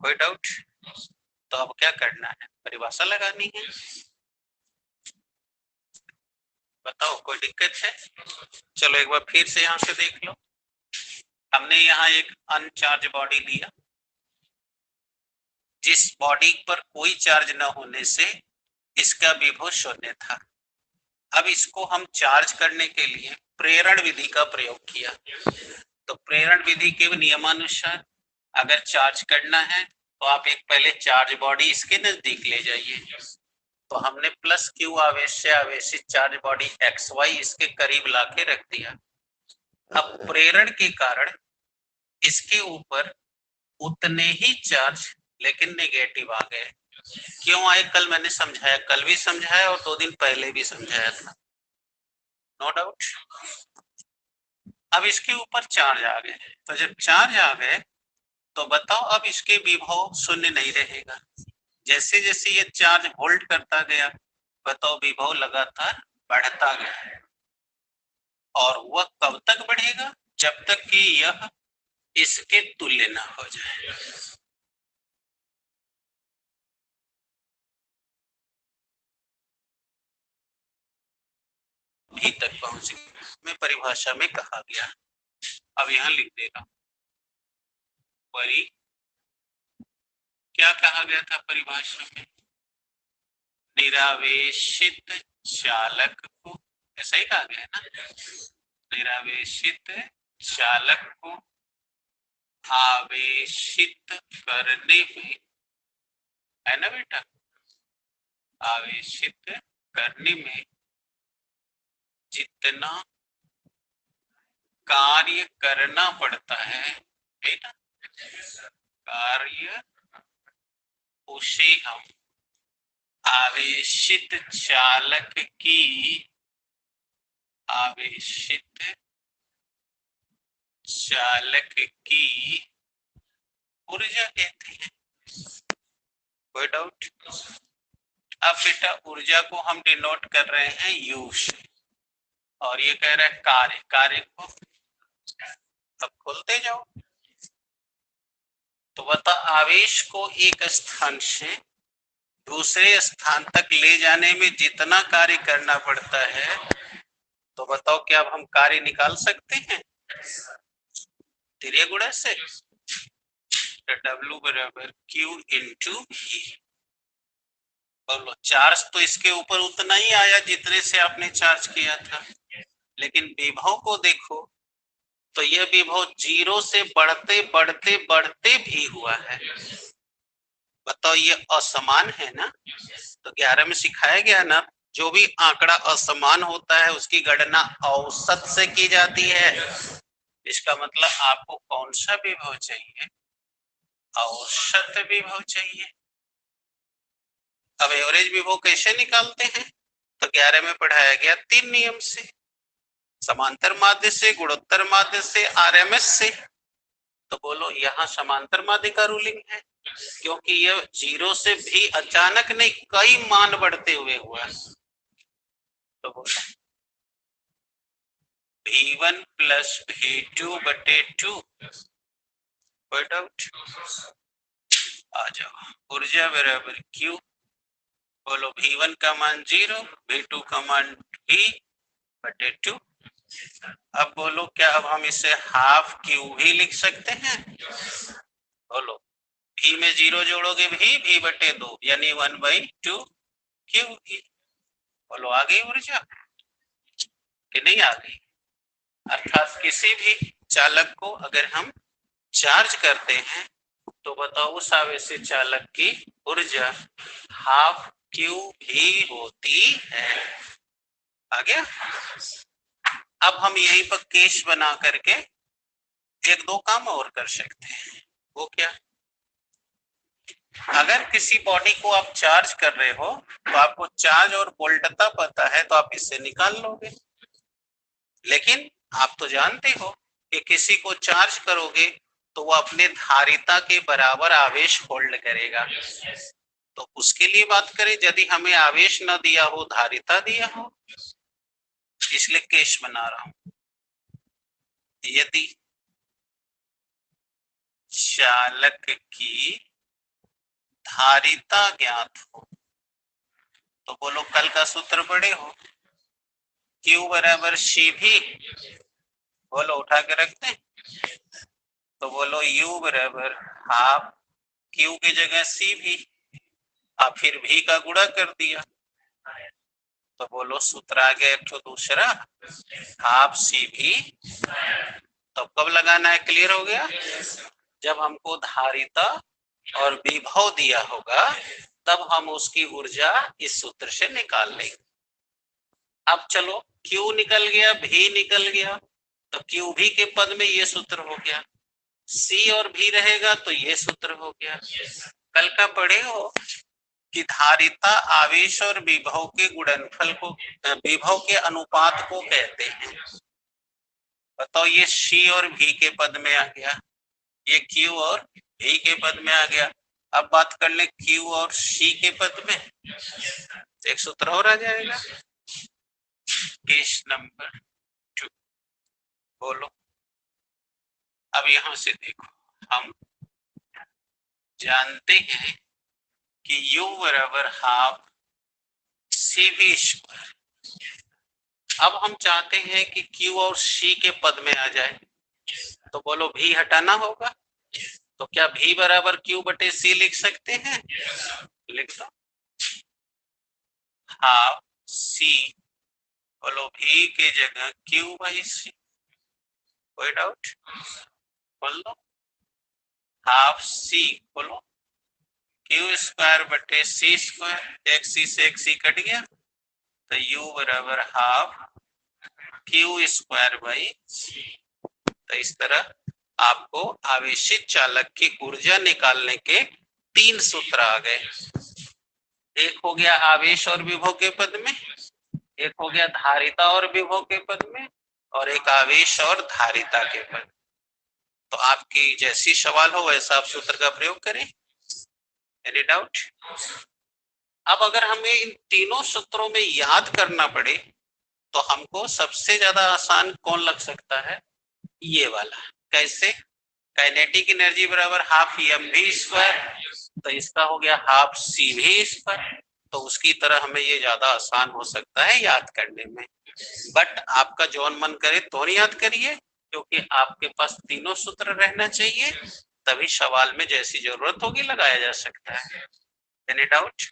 कोई डाउट? तो अब क्या करना है, परिभाषा लगानी है। बताओ कोई दिक्कत है? चलो एक बार फिर से यहाँ से देख लो। हमने यहाँ एक अनचार्ज बॉडी लिया, जिस बॉडी पर कोई चार्ज न होने से इसका विभव शून्य था। अब इसको हम चार्ज करने के लिए प्रेरण विधि का प्रयोग किया। तो प्रेरण विधि के नियमानुसार अगर चार्ज करना है तो आप एक पहले चार्ज बॉडी इसके नजदीक ले जाइए। तो हमने प्लस क्यू आवेश से आवेशित चार्ज बॉडी एक्स वाई इसके करीब लाके रख दिया। अब प्रेरण के कारण इसके ऊपर उतने ही चार्ज लेकिन नेगेटिव आ गए। क्यों आए? कल मैंने समझाया, कल भी समझाया और 2 दिन पहले भी समझाया था, नो डाउट। अब इसके ऊपर चार्ज आ गए, तो जब चार्ज आ गए तो बताओ अब इसके विभव शून्य नहीं रहेगा। जैसे जैसे ये चार्ज होल्ड करता गया, बताओ विभव लगातार बढ़ता गया। और वह कब तक बढ़ेगा? जब तक कि यह इसके तुल्य ना हो जाए। भी तक पहुंचे में परिभाषा में कहा गया। अब यहां लिख देगा परि, क्या कहा गया था परिभाषा में? निरावेशित चालक को, ऐसा ही कहा गया है ना, निरावेशित चालक को आवेशित करने में, है ना बेटा, आवेशित करने में जितना कार्य करना पड़ता है बेटा, कार्य उसे हम आवेशित चालक की, आवेशित चालक की ऊर्जा कहते हैं। कोई डाउट? अब बेटा ऊर्जा को हम डिनोट कर रहे हैं यू से, और ये कह रहा है कार्य, कार्य को अब खोलते जाओ। तो बता, आवेश को एक स्थान से दूसरे स्थान तक ले जाने में जितना कार्य करना पड़ता है, तो बताओ क्या अब हम कार्य निकाल सकते हैं तिर्यक गुणा से? W बराबर Q इंटू E। बोलो, चार्ज तो इसके ऊपर उतना ही आया जितने से आपने चार्ज किया था, लेकिन विभव को देखो तो यह विभव 0 से बढ़ते बढ़ते बढ़ते भी हुआ है। बताओ ये असमान है ना? तो 11 में सिखाया गया ना, जो भी आंकड़ा असमान होता है उसकी गणना औसत से की जाती है। इसका मतलब आपको कौन सा विभव चाहिए? औसत विभव चाहिए। अब एवरेज विभव कैसे निकालते हैं? तो 11 में पढ़ाया गया 3 नियम से, समांतर माध्य से, गुणोत्तर माध्य से, आरएमएस से। तो बोलो यहाँ समांतर माध्य का रूलिंग है, क्योंकि यह 0 से भी अचानक नहीं, कई मान बढ़ते हुए हुआ। तो बोलो V1 प्लस V2 बटे 2। कोई डाउट? आ जाओ। ऊर्जा बराबर Q, बोलो V1 का मान 0, V2 का मान V बटे 2। अब बोलो क्या अब हम इसे हाफ Q भी लिख सकते हैं? बोलो V में 0 जोड़ोगे V बटे 2 यानी 1/2 QE। बोलो आ गई ऊर्जा कि नहीं आ गई? अर्थात किसी भी चालक को अगर हम चार्ज करते हैं तो बताओ उस आवेशित चालक की ऊर्जा हाफ Q भी होती है। आ गया? अब हम यहीं पर केस बना करके 1-2 काम और कर सकते हैं। वो क्या? अगर किसी बॉडी को आप चार्ज कर रहे हो तो आपको चार्ज और वोल्टता पता है, तो आप इससे निकाल लोगे। लेकिन आप तो जानते हो कि किसी को चार्ज करोगे तो वो अपने धारिता के बराबर आवेश होल्ड करेगा। तो उसके लिए बात करें, यदि हमें आवेश न दिया हो, धारिता दिया हो, इसलिए केस बना रहा हूं। यदि चालक की धारिता ज्ञात हो तो बोलो कल का सूत्र पढ़े हो, Q बराबर C भी, बोलो उठा के रखते हैं, तो बोलो U बराबर हाफ Q की जगह C भी, आप फिर भी का गुणा कर दिया, तो बोलो सूत्र आ गया एक तो दूसरा, हाफ C भी। तो कब लगाना है, क्लियर हो गया, जब हमको धारिता और विभव दिया होगा तब हम उसकी ऊर्जा इस सूत्र से निकाल लेंगे। अब चलो Q निकल गया, V निकल गया, तो Q भी के पद में ये सूत्र हो गया, C और V रहेगा तो ये सूत्र हो गया। कल का पढ़े हो कि धारिता आवेश और विभव के गुणनफल को, विभव के अनुपात को कहते हैं। बताओ, ये C और V के पद में आ गया, ये Q और V के पद में आ गया। अब बात कर ले Q और C के पद में, एक सूत्र और आ जाएगा, केस नंबर 2। बोलो, अब यहां से देखो, हम जानते हैं कि U बराबर हाफ CV स्क्वायर। अब हम चाहते हैं कि Q और C के पद में आ जाए, तो बोलो V हटाना होगा, तो क्या V बराबर Q बटे C लिख सकते हैं, लिख दो, हाफ C, बोलो V के जगह Q बाई C, कोई डाउट, बोल दो, हाफ C, बोलो Q स्क्वायर बटे C स्क्वायर, एक C से एक C कट गया, तो U बराबर half Q square by C। तो इस तरह आपको आवेशित चालक की ऊर्जा निकालने के 3 सूत्र आ गए, एक हो गया आवेश और विभव के पद में, एक हो गया धारिता और विभव के पद में, और एक आवेश और धारिता के पद। तो आपकी जैसी सवाल हो वैसा आप सूत्र का प्रयोग करें। Any doubt? अब अगर हमें इन तीनों सूत्रों में याद करना पड़े तो हमको सबसे ज्यादा आसान कौन लग सकता है, ये वाला। कैसे? काइनेटिक एनर्जी बराबर हाफ mv स्क्वायर, तो इसका हो गया हाफ cv स्क्वायर, तो उसकी तरह हमें ये ज्यादा आसान हो सकता है याद करने में। बट आपका जौन मन करे तो नहीं याद करिए, क्योंकि आपके पास तीनों सूत्र रहना चाहिए, तभी सवाल में जैसी जरूरत होगी लगाया जा सकता है। Any doubt?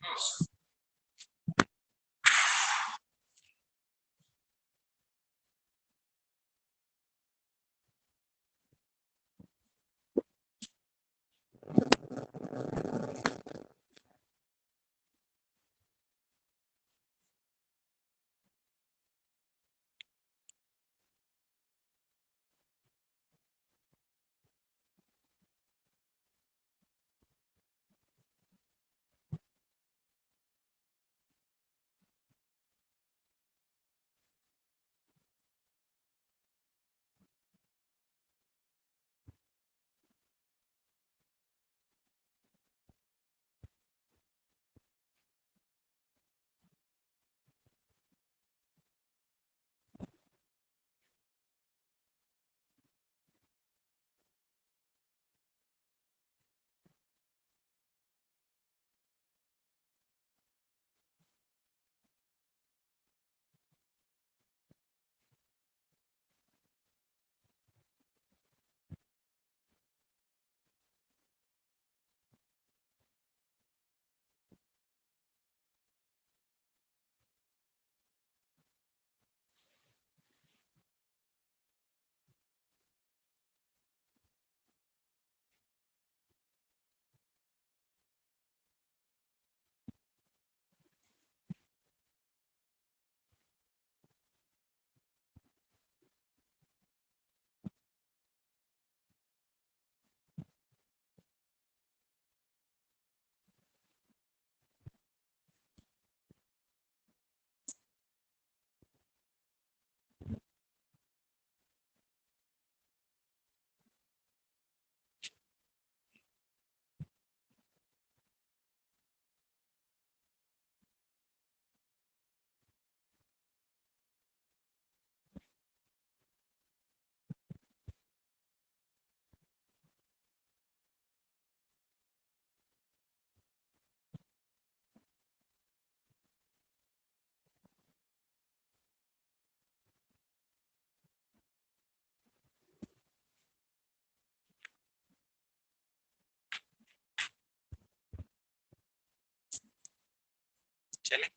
चले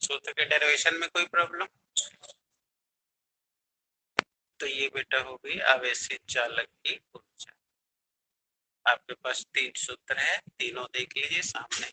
सूत्र के डेरिवेशन में कोई प्रॉब्लम? तो ये बेटा हो गई आवेशित चालक की ऊर्जा। आपके पास 3 सूत्र है, तीनों देख लीजिए सामने।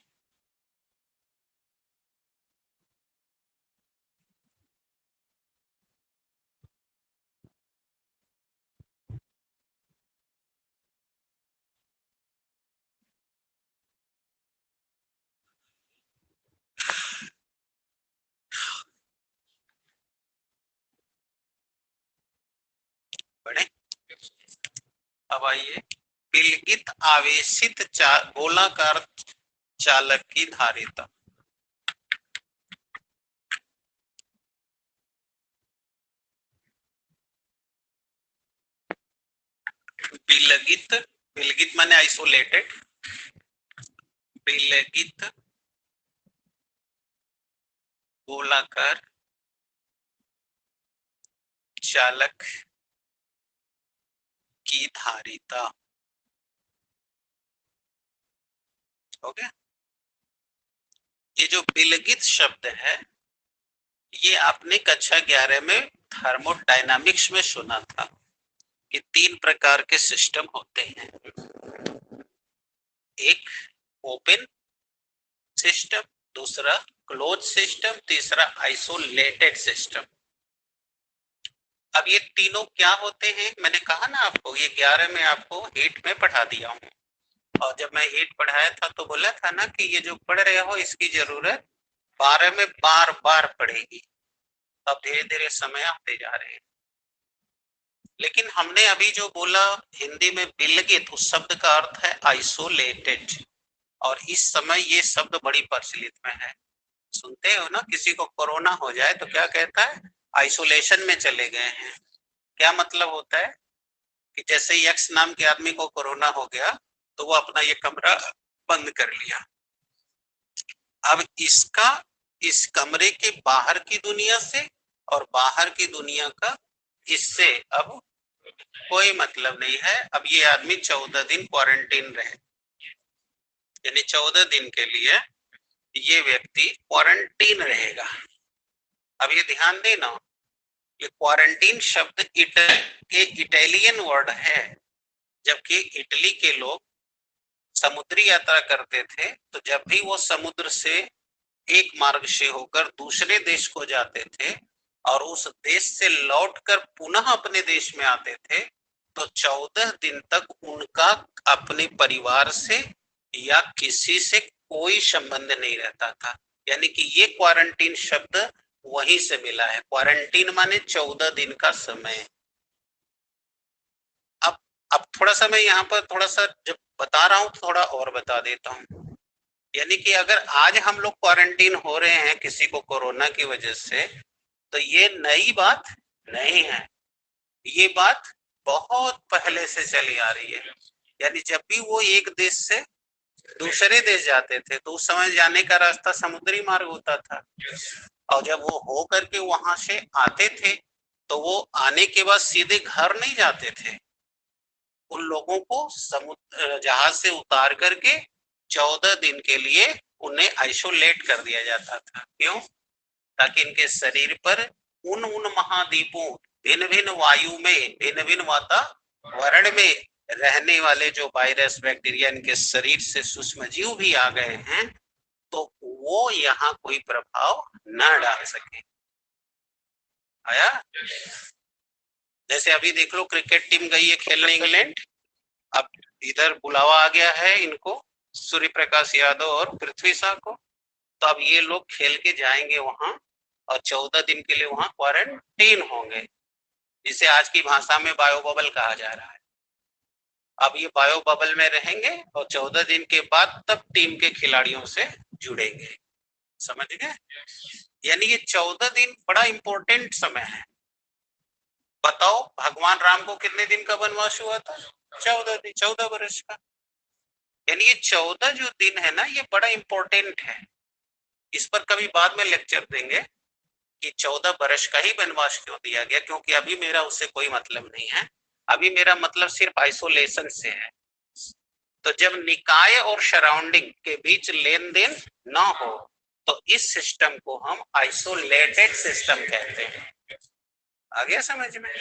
पढ़े। अब आइए, विलगित आवेशित गोलाकार चालक की धारिता। विलगित, विलगित माने आइसोलेटेड, विलगित गोलाकार चालक की धारिता। हो गया। ये जो विलगित शब्द है ये आपने कक्षा 11 में थर्मोडायनामिक्स में सुना था कि 3 प्रकार के सिस्टम होते हैं। एक ओपन सिस्टम, दूसरा क्लोज सिस्टम, तीसरा आइसोलेटेड सिस्टम। अब ये तीनों क्या होते हैं? मैंने कहा ना आपको, ये 11 में आपको हीट में पढ़ा दिया हूँ, और जब मैं हीट पढ़ाया था तो बोला था ना कि ये जो पढ़ रहे हो इसकी जरूरत 12 में बार बार पड़ेगी। अब धीरे धीरे समय आते जा रहे हैं, लेकिन हमने अभी जो बोला हिंदी में विलगित, उस शब्द का अर्थ है आइसोलेटेड, और इस समय ये शब्द बड़ी प्रचलित में है। सुनते हो ना, किसी को कोरोना हो जाए तो क्या कहता है? आइसोलेशन में चले गए हैं। क्या मतलब होता है कि जैसे ही एक्स नाम के आदमी को कोरोना हो गया तो वो अपना ये कमरा बंद कर लिया। अब इसका इस कमरे के बाहर की दुनिया से और बाहर की दुनिया का इससे अब कोई मतलब नहीं है। अब ये आदमी 14 दिन क्वारंटीन रहे, यानी 14 दिन के लिए ये व्यक्ति क्वारंटीन रहेगा। अब ये ध्यान देना, ये क्वारंटीन शब्द इटालियन वर्ड है, जबकि इटली के लोग समुद्री यात्रा करते थे तो जब भी वो समुद्र से एक मार्ग से होकर दूसरे देश को जाते थे और उस देश से लौटकर पुनः अपने देश में आते थे तो 14 दिन तक उनका अपने परिवार से या किसी से कोई संबंध नहीं रहता था। यानी कि ये क्वारंटीन शब्द वहीं से मिला है। क्वारंटीन माने 14 दिन का समय। अब थोड़ा सा मैं यहाँ पर थोड़ा सा जब बता रहा हूँ तो थोड़ा और बता देता हूँ। यानी कि अगर आज हम लोग क्वारंटीन हो रहे हैं किसी को कोरोना की वजह से, तो ये नई बात नहीं है, ये बात बहुत पहले से चली आ रही है। यानी जब भी वो एक देश से दूसरे देश जाते थे तो उस समय जाने का रास्ता समुद्री मार्ग होता था, और जब वो हो करके वहां से आते थे तो वो आने के बाद सीधे घर नहीं जाते थे। उन लोगों को समुद्र जहाज से उतार करके 14 दिन के लिए उन्हें आइसोलेट कर दिया जाता था। क्यों? ताकि इनके शरीर पर उन महाद्वीपों, भिन्न भिन्न वायु में, भिन्न भिन्न वातावरण में रहने वाले जो वायरस बैक्टीरिया इनके शरीर से सूक्ष्म जीव भी आ गए हैं तो वो यहाँ कोई प्रभाव न डाल सके। आया? जैसे अभी देख लो, क्रिकेट टीम गई है खेलने इंग्लैंड, अब इधर बुलावा आ गया है इनको, सूर्य प्रकाश यादव और पृथ्वी शाह को, तो अब ये लोग खेल के जाएंगे वहां और 14 दिन के लिए वहां क्वारंटीन होंगे, जिसे आज की भाषा में बायो बबल कहा जा रहा है। अब ये बायो बबल में रहेंगे और 14 दिन के बाद तब टीम के खिलाड़ियों से जुड़ेंगे। समझ गए? यानी ये 14 दिन बड़ा इंपॉर्टेंट समय है। बताओ भगवान राम को कितने दिन का वनवास हुआ था? 14 दिन, 14 वर्ष का। यानी ये 14 जो दिन है ना, ये बड़ा इंपॉर्टेंट है। इस पर कभी बाद में लेक्चर देंगे कि 14 वर्ष का ही वनवास क्यों दिया गया, क्योंकि अभी मेरा उससे कोई मतलब नहीं है, अभी मेरा मतलब सिर्फ आइसोलेशन से है। तो जब निकाय और सराउंडिंग के बीच लेन देन ना हो तो इस सिस्टम को हम आइसोलेटेड सिस्टम कहते हैं। आ गया समझ में?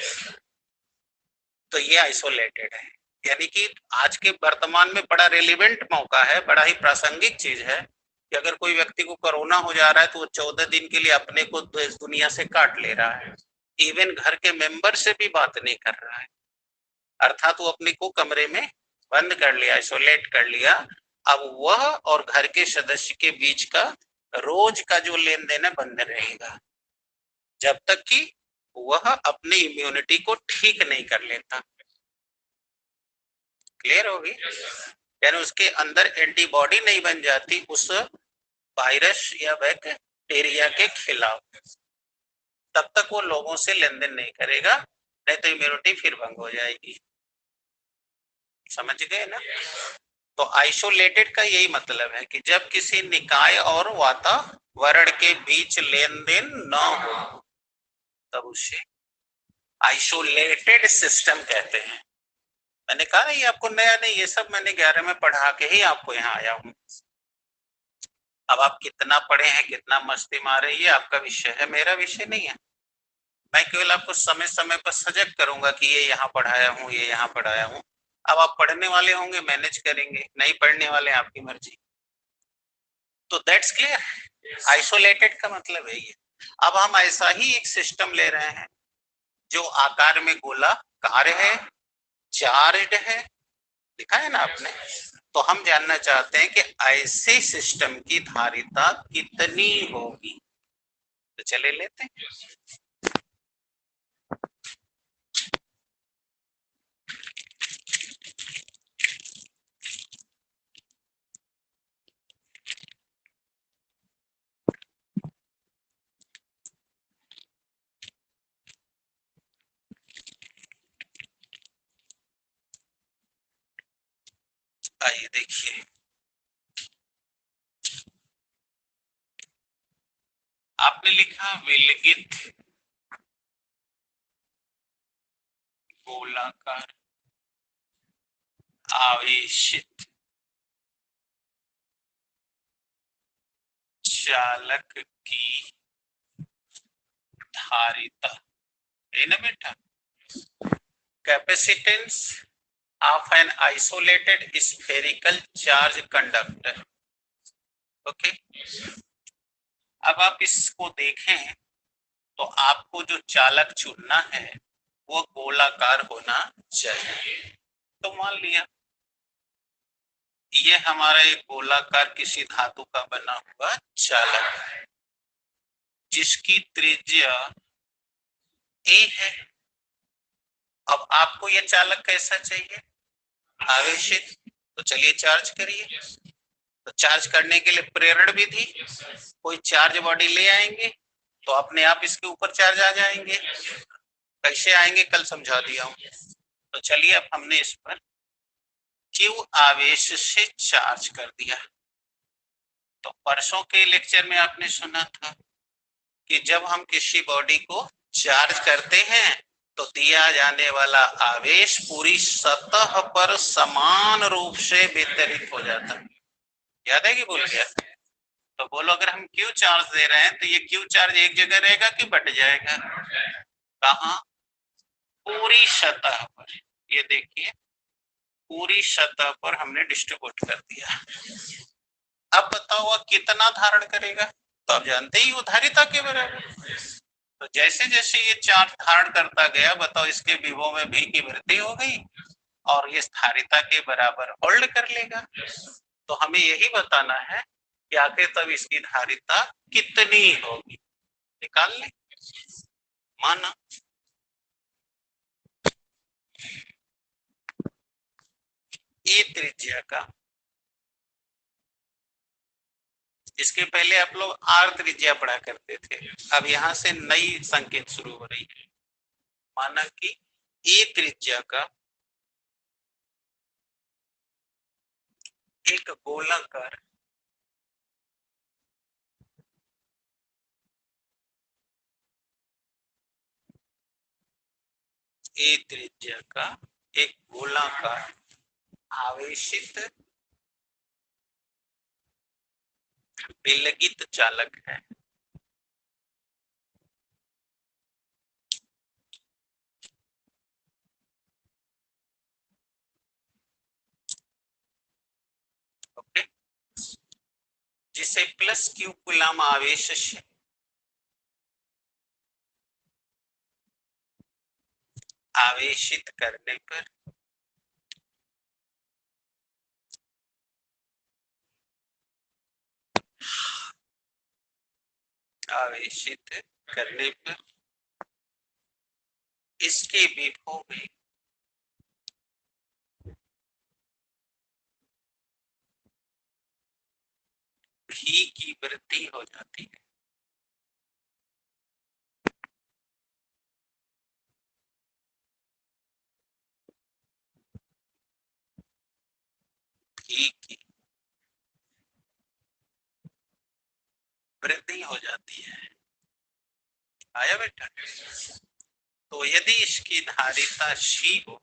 तो ये आइसोलेटेड है, यानी कि आज के वर्तमान में बड़ा रेलिवेंट मौका है, बड़ा ही प्रासंगिक चीज है कि अगर कोई व्यक्ति को कोरोना हो जा रहा है तो वो 14 दिन के लिए अपने को इस दुनिया से काट ले रहा है, इवन घर के मेंबर से भी बात नहीं कर रहा है, अर्थात वो अपने को कमरे में बंद कर लिया, आइसोलेट कर लिया। अब वह और घर के सदस्य के बीच का रोज का जो लेन देन है बंद रहेगा, जब तक कि वह अपनी इम्यूनिटी को ठीक नहीं कर लेता। क्लियर होगी? यानी उसके अंदर एंटीबॉडी नहीं बन जाती उस वायरस या बैक्टीरिया के खिलाफ, तब तक वो लोगों से लेन देन नहीं करेगा, नहीं तो इम्यूनिटी फिर भंग हो जाएगी। समझ गए ना? तो आइसोलेटेड का यही मतलब है कि जब किसी निकाय और वातावरण के बीच लेन देन न हो तब उसे आइसोलेटेड सिस्टम कहते हैं। मैंने कहा ना ये आपको नया नहीं, ये सब मैंने 11 में पढ़ा के ही आपको यहाँ आया हूँ। अब आप कितना पढ़े हैं, कितना मस्ती मारे, ये आपका विषय है, मेरा विषय नहीं है। मैं केवल आपको समय समय पर सजग करूंगा कि ये यहाँ पढ़ाया हूँ, ये यहाँ पढ़ाया हूँ। अब आप पढ़ने वाले होंगे, मैनेज करेंगे, नहीं पढ़ने वाले आपकी मर्जी। तो दैट्स क्लियर। आइसोलेटेड का मतलब है ये। अब हम ऐसा ही एक सिस्टम ले रहे हैं जो आकार में गोलाकार है, चार्ज है, लिखा है ना आपने। तो हम जानना चाहते हैं कि ऐसे सिस्टम की धारिता कितनी होगी। तो चले लेते हैं। आइए देखिए, आपने लिखा विलगित गोलाकार आवेशित चालक की धारिता है ना बेटा, capacitance of an isolated spherical charge conductor. Okay, अब आप इसको देखें तो आपको जो चालक चुनना है वो गोलाकार होना चाहिए। तो मान लिया ये हमारा एक गोलाकार किसी धातु का बना हुआ चालक है जिसकी त्रिज्या a है। अब आपको ये चालक कैसा चाहिए? आवेशित। तो चलिए चार्ज करिए। तो चार्ज करने के लिए प्रेरण विधि, कोई चार्ज बॉडी ले आएंगे तो अपने आप इसके ऊपर चार्ज आ जाएंगे। कैसे आएंगे कल समझा दिया हूं। तो चलिए अब हमने इस पर Q आवेश से चार्ज कर दिया। तो परसों के लेक्चर में आपने सुना था कि जब हम किसी बॉडी को चार्ज करते हैं तो दिया जाने वाला आवेश पूरी सतह पर समान रूप से वितरित हो जाता है। याद है कि भूल गया? तो बोलो अगर हम क्यू चार्ज दे रहे हैं तो ये क्यू चार्ज एक जगह रहेगा कि बट जाएगा? कहाँ? पूरी सतह पर। ये देखिए पूरी सतह पर हमने डिस्ट्रीब्यूट कर दिया। अब बताओ कितना धारण करेगा? तो आप जानते ही वो धारिता के बराबर। तो जैसे जैसे ये चार्ज धारण करता गया, बताओ इसके विभव में भी की वृद्धि हो गई और ये धारिता के बराबर होल्ड कर लेगा। तो हमें यही बताना है कि आखिर तब इसकी धारिता कितनी होगी, निकाल ले। माना ये त्रिज्या का, इसके पहले आप लोग आर त्रिज्या पढ़ा करते थे, अब यहां से नई संकेत शुरू हो रही है। माना कि ए त्रिज्या का एक गोलाकार ए त्रिज्या का एक गोलाकार आवेशित विलगित चालक है। ओके, जिसे प्लस क्यू कूलम आवेश से आवेशित करने पर आवेशित करने पर इसके विभव में भी की वृद्धि हो जाती है। भी की वृद्धि हो जाती है। आया बेटा? तो यदि इसकी धारिता शी हो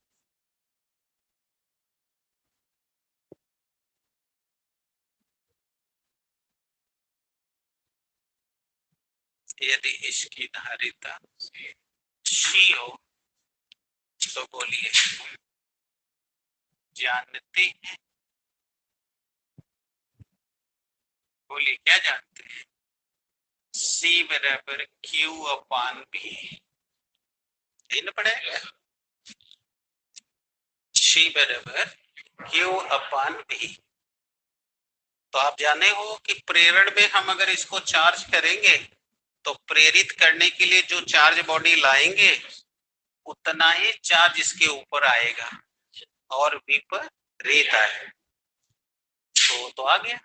यदि इसकी धारिता शी हो तो बोलिए जानते हैं, बोलिए क्या जानते हैं? सी बराबर क्यू अपान बी, इन पड़ेगा सी बराबर क्यू अपान बी। तो आप जाने हो कि प्रेरण में हम अगर इसको चार्ज करेंगे तो प्रेरित करने के लिए जो चार्ज बॉडी लाएंगे उतना ही चार्ज इसके ऊपर आएगा और विपरीत है। तो आ गया।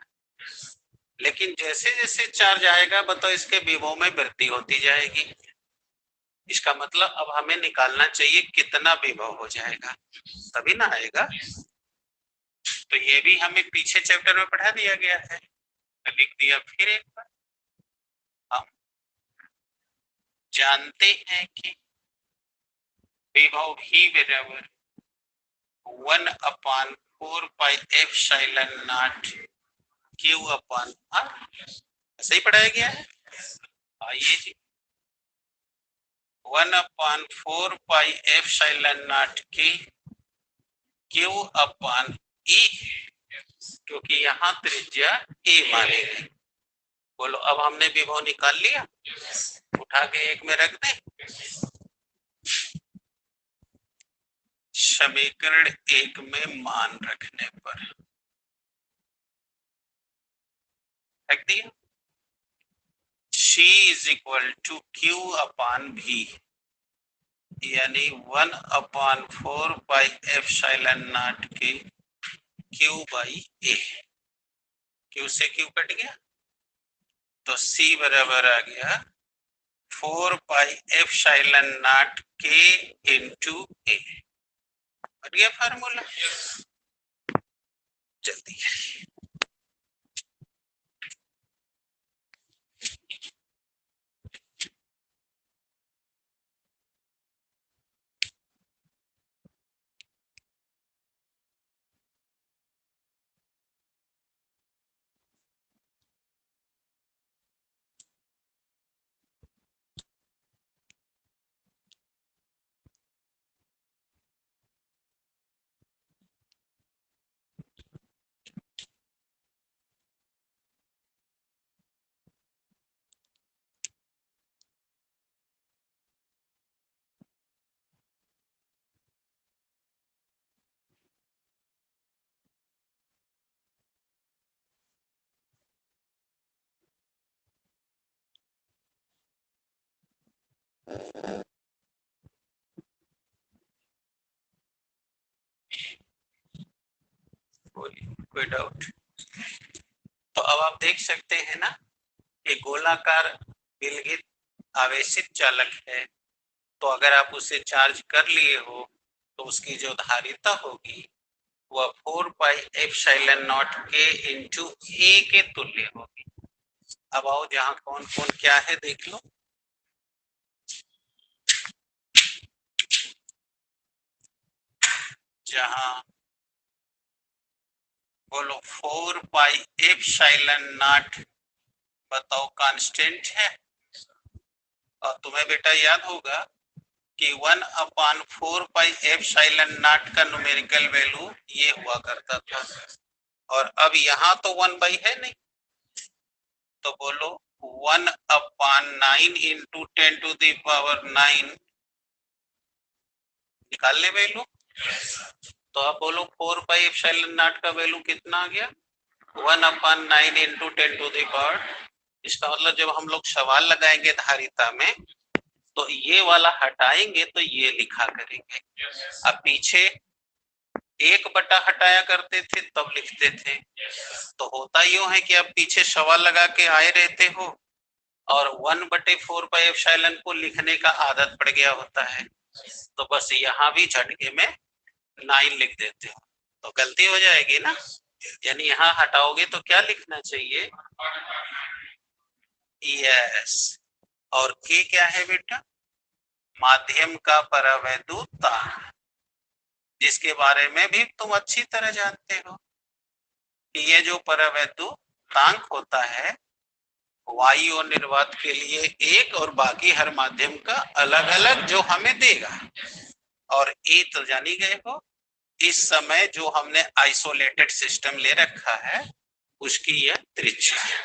लेकिन जैसे जैसे चार्ज आएगा बताओ इसके विभव में वृद्धि होती जाएगी। इसका मतलब अब हमें निकालना चाहिए कितना विभव हो जाएगा, तभी ना आएगा। तो ये भी हमें पीछे चैप्टर में पढ़ा दिया गया है, लिख दिया फिर एक बार। हम जानते हैं कि विभव भी बराबर 1/4πε0 क्यू अपान आर, सही पढ़ाया गया है। आइए जी, 1/4πε0 की क्यू अपान ई, क्योंकि यहाँ त्रिज्या ए मानी गई। बोलो अब हमने विभव निकाल लिया, उठा के एक में रख दे। समीकरण एक में मान रखने पर रख दिया C is equal to Q upon भी, यानी 1/4πε0 के क्यू बाई ए। क्यू से क्यू कट गया तो C बराबर आ गया 4πε0 के इंटू ए। बन गया फार्मूला, जल्दी। कोई डाउट? तो अब आप देख सकते हैं ना कि गोलाकार विलगित आवेशित चालक है, तो अगर आप उसे चार्ज कर लिए हो तो उसकी जो धारिता होगी वह 4πε0 के इंटू ए के तुल्य होगी। अब आओ जहां कौन कौन क्या है देख लो। जहां बोलो 4 पाई एप्सिलॉन नॉट, बताओ कांस्टेंट है। और तुम्हें बेटा याद होगा कि 1/4 पाई एप्सिलॉन नॉट का न्यूमेरिकल वैल्यू ये हुआ करता था, और अब यहाँ तो 1 बाई है नहीं, तो बोलो 1/9 इंटू 10⁹ निकाल ले वैल्यू। तो अब बोलो 4 पाई एप्सिलॉन नॉट का वैल्यू कितना आ गया, 1/9 इंटू 10⁻। इसका मतलब जब हम लोग सवाल लगाएंगे धारिता में तो ये वाला हटाएंगे तो ये लिखा करेंगे। अब पीछे 1 बटा हटाया करते थे तब लिखते थे, तो होता यूं है कि अब पीछे सवाल लगा के आए रहते हो और 1/4 पाई एप्सिलॉन को लिखने का आदत पड़ गया होता है, तो बस यहाँ भी झटके में 9 लिख देते हो तो गलती हो जाएगी ना। यानी यहाँ हटाओगे तो क्या लिखना चाहिए, यस। और के क्या है बेटा, माध्यम का परावैद्युत ताप, जिसके बारे में भी तुम अच्छी तरह जानते हो कि ये जो परावैद्युत तांक होता है वायु और निर्वात के लिए एक और बाकी हर माध्यम का अलग अलग जो हमें देगा। और ए तो जान ही गए हो, इस समय जो हमने आइसोलेटेड सिस्टम ले रखा है उसकी यह त्रिज्या है।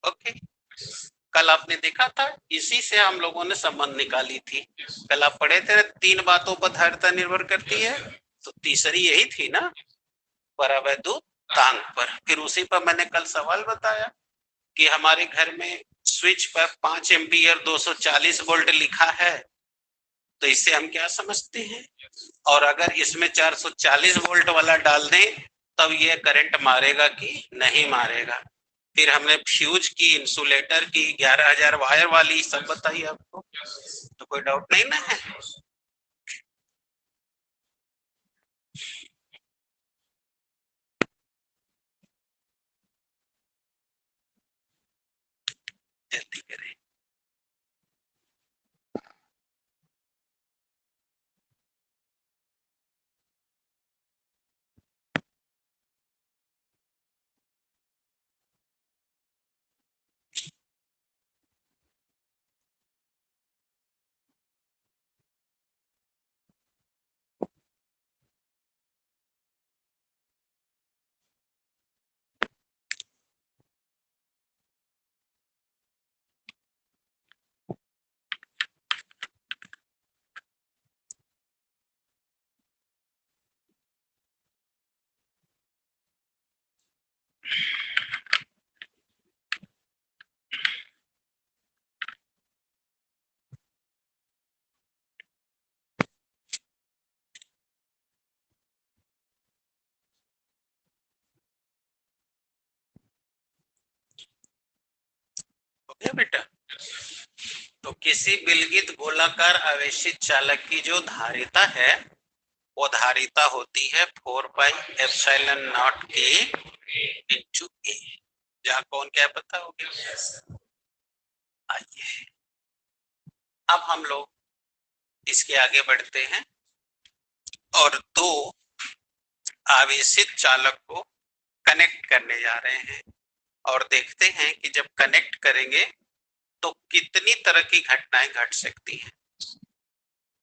ओके, कल आपने देखा था, इसी से हम लोगों ने संबंध निकाली थी। कल आप पढ़े थे 3 बातों पर धारिता निर्भर करती है, तो तीसरी यही थी ना, परावैद्युत तांक पर। फिर उसी पर मैंने कल सवाल बताया कि हमारे घर में स्विच पर 5 एम्पियर 240 वोल्ट लिखा है, तो इससे हम क्या समझते हैं, और अगर इसमें 440 वोल्ट वाला डाल दें तब ये करंट मारेगा कि नहीं मारेगा। फिर हमने फ्यूज की, इंसुलेटर की, 11,000 वायर वाली सब बताई आपको, तो कोई डाउट नहीं ना है। जल्दी करें। हो गया बेटा। तो किसी विलगित गोलाकार आवेशित चालक की जो धारिता है वो धारिता होती है 4 पाई एप्सिलॉन नॉट के इंटू ए, जहाँ कौन क्या पता हो गया। आइए अब हम लोग इसके आगे बढ़ते हैं और 2 आवेशित चालक को कनेक्ट करने जा रहे हैं और देखते हैं कि जब कनेक्ट करेंगे तो कितनी तरह की घटनाएं घट सकती हैं।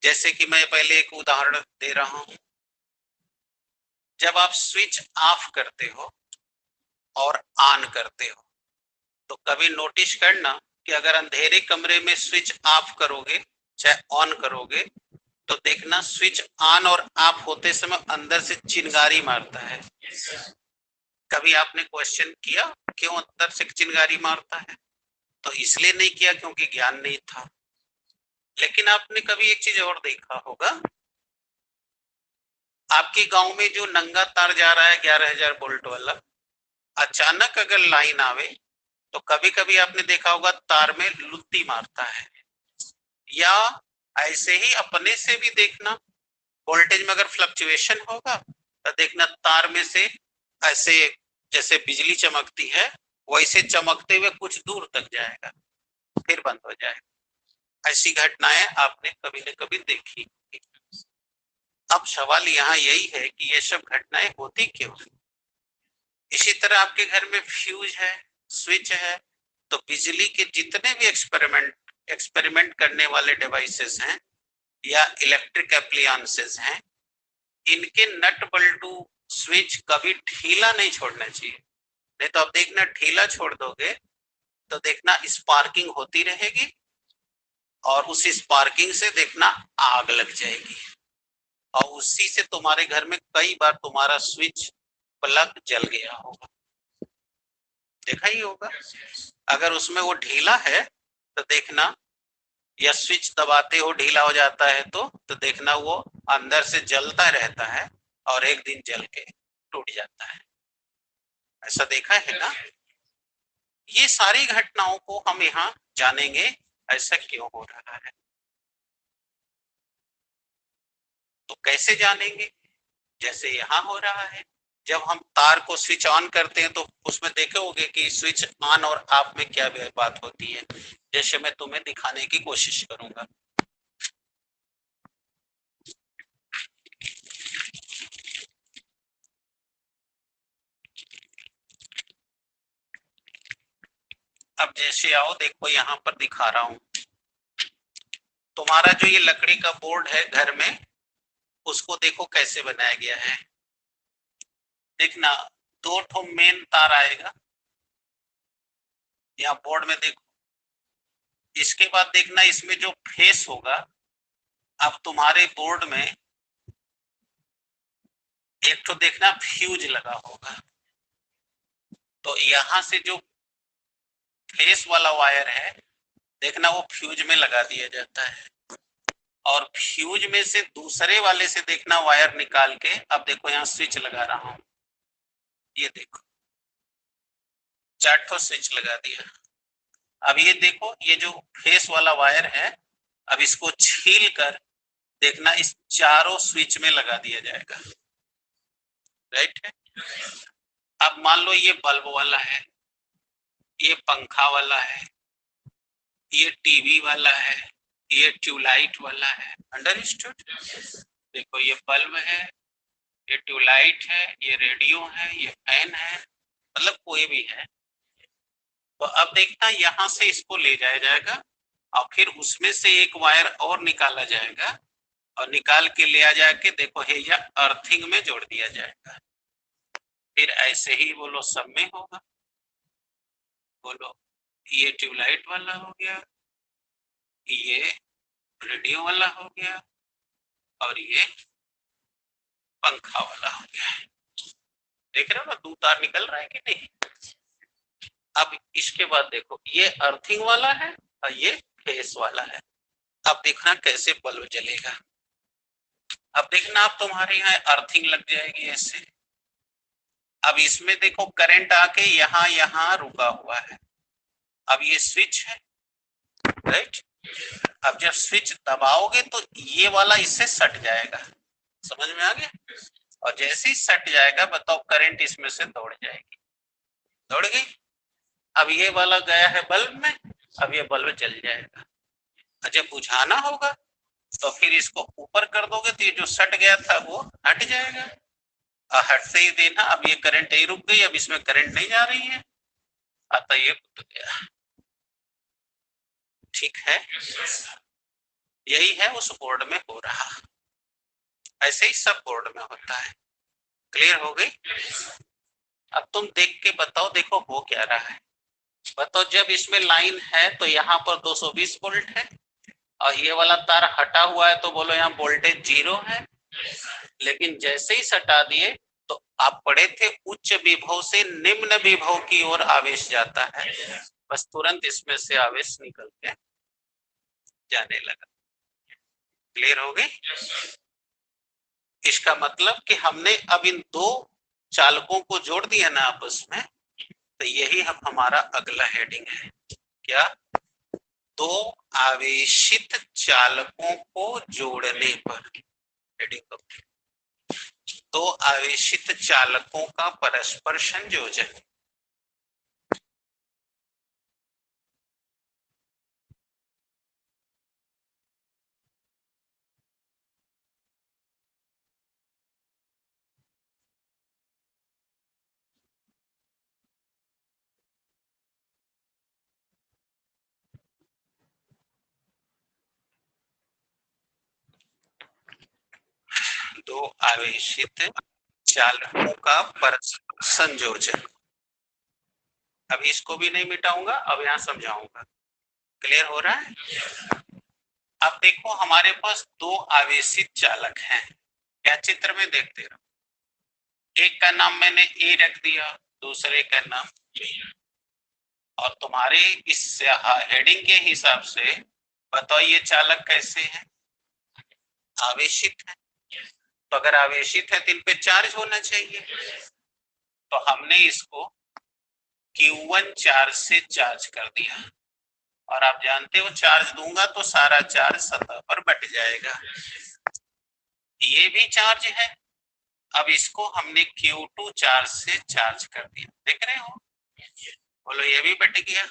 जैसे कि मैं पहले एक उदाहरण दे रहा हूं, जब आप स्विच ऑफ करते हो और ऑन करते हो तो कभी नोटिस करना कि अगर अंधेरे कमरे में स्विच ऑफ करोगे चाहे ऑन करोगे तो देखना स्विच ऑन और ऑफ होते समय अंदर से चिंगारी मारता है। कभी आपने क्वेश्चन किया क्यों अंदर से चिंगारी मारता है, तो इसलिए नहीं किया क्योंकि ज्ञान नहीं था। लेकिन आपने कभी एक चीज और देखा होगा, आपके गांव में जो नंगा तार जा रहा है 11,000 वोल्ट वाला, अचानक अगर लाइन आवे तो कभी कभी आपने देखा होगा तार में लुत्ती मारता है, या ऐसे ही अपने से भी देखना वोल्टेज में अगर फ्लक्चुएशन होगा तो देखना तार में से ऐसे जैसे बिजली चमकती है वैसे चमकते हुए कुछ दूर तक जाएगा फिर बंद हो जाएगा। ऐसी घटनाएं आपने कभी न कभी देखी। अब सवाल यहाँ यही है कि ये सब घटनाएं होती क्यों? इसी तरह आपके घर में फ्यूज है, स्विच है, तो बिजली के जितने भी एक्सपेरिमेंट करने वाले डिवाइसेस हैं या इलेक्ट्रिक एप्लियंसेस हैं, इनके नट बल्टू स्विच कभी ढीला नहीं छोड़ना चाहिए। नहीं तो आप देखना ढीला छोड़ दोगे तो देखना स्पार्किंग होती रहेगी और उस स्पार्किंग से देखना आग लग जाएगी और उसी से तुम्हारे घर में कई बार तुम्हारा स्विच प्लग जल गया होगा, देखा ही होगा। अगर उसमें वो ढीला है तो देखना, या स्विच दबाते हो ढीला हो जाता है तो देखना वो अंदर से जलता रहता है और एक दिन जल के टूट जाता है। ऐसा देखा है ना? ये सारी घटनाओं को हम यहाँ जानेंगे ऐसा क्यों हो रहा है। तो कैसे जानेंगे? जैसे यहाँ हो रहा है, जब हम तार को स्विच ऑन करते हैं तो उसमें देखे होगे कि स्विच ऑन और ऑफ में क्या बात होती है, जैसे मैं तुम्हें दिखाने की कोशिश करूंगा। अब जैसे आओ देखो यहाँ पर दिखा रहा हूं, तुम्हारा जो ये लकड़ी का बोर्ड है घर में, उसको देखो कैसे बनाया गया है। देखना दो ठो मेन तार आएगा यहाँ बोर्ड में, देखो। इसके बाद देखना इसमें जो फेस होगा, अब तुम्हारे बोर्ड में एक तो देखना फ्यूज लगा होगा, तो यहां से जो फेस वाला वायर है देखना वो फ्यूज में लगा दिया जाता है और फ्यूज में से दूसरे वाले से देखना वायर निकाल के, अब देखो यहाँ स्विच लगा रहा हूं, ये देखो 4 ठो स्विच लगा दिया। अब ये देखो ये जो फेस वाला वायर है, अब इसको छील कर देखना इस चारों स्विच में लगा दिया जाएगा, राइट है। अब मान लो ये बल्ब वाला है, ये पंखा वाला है, ये टीवी वाला है, ये ट्यूबलाइट वाला है, अंडरस्टूड। देखो ये बल्ब है, ये ट्यूबलाइट है, ये रेडियो है, ये फैन है, मतलब कोई भी है। तो अब देखना यहाँ से इसको ले जाया जाएगा और फिर उसमें से एक वायर और निकाला जाएगा और निकाल के ले आ जाके देखो है या अर्थिंग में जोड़ दिया जाएगा। फिर ऐसे ही बोलो सब में होगा, बोलो ये ट्यूबलाइट वाला हो गया, ये रेडियो वाला हो गया और ये पंखा वाला हो गया। देख रहे हो ना दो तार निकल रहा है कि नहीं। अब इसके बाद देखो ये अर्थिंग वाला है और ये फेस वाला है। अब देखना कैसे बल्ब जलेगा। अब देखना आप तुम्हारे यहाँ अर्थिंग लग जाएगी ऐसे। अब इसमें देखो करंट आके यहाँ यहाँ रुका हुआ है, अब ये स्विच है, राइट। अब जब स्विच दबाओगे तो ये वाला इससे सट जाएगा, समझ में आ गया। और जैसे ही सट जाएगा बताओ करंट इसमें से दौड़ जाएगी, दौड़ गई। अब ये वाला गया है बल्ब में, अब ये बल्ब जल जाएगा। जब बुझाना होगा तो फिर इसको ऊपर कर दोगे तो ये जो सट गया था वो हट जाएगा और हटते ही देना अब ये करंट ही रुक गई, अब इसमें करंट नहीं जा रही है, अतः ये रुक गया। ठीक है, यही है उस बोर्ड में हो रहा, ऐसे ही सब बोर्ड में होता है। क्लियर हो गई। अब तुम देख के बताओ, देखो हो क्या रहा है। बताओ जब इसमें लाइन है तो यहाँ पर 220 वोल्ट है और ये वाला तार हटा हुआ है तो बोलो यहाँ वोल्टेज 0 है। लेकिन जैसे ही सटा दिए तो आप पढ़े थे उच्च विभव से निम्न विभव की ओर आवेश जाता है, बस तुरंत इसमें से आवेश निकल के जाने लगा। क्लियर हो गई। इसका मतलब कि हमने अब इन दो चालकों को जोड़ दिया ना आपस में, तो यही हम हमारा अगला हेडिंग है। क्या? दो आवेशित चालकों को जोड़ने पर, हेडिंग दो आवेशित चालकों का परस्पर संयोजन। आवेशित चालकों का परस्पर संयोजन। अभी इसको भी नहीं मिटाऊंगा, अब यहाँ समझाऊंगा। क्लियर हो रहा है? अब देखो हमारे पास दो आवेशित चालक हैं, क्या चित्र में देखते रहो। एक का नाम मैंने ए रख दिया, दूसरे का नाम बी, और तुम्हारे इस हेडिंग के हिसाब से बताओ ये चालक कैसे हैं? आवेशित है। तो अगर आवेशित है तो इन पे चार्ज होना चाहिए, तो हमने इसको Q1 चार्ज से चार्ज कर दिया, और आप जानते हो चार्ज दूंगा तो सारा चार्ज सतह पर बट जाएगा। ये भी चार्ज है, अब इसको हमने Q2 चार्ज से चार्ज कर दिया, देख रहे हो? बोलो ये भी बट गया।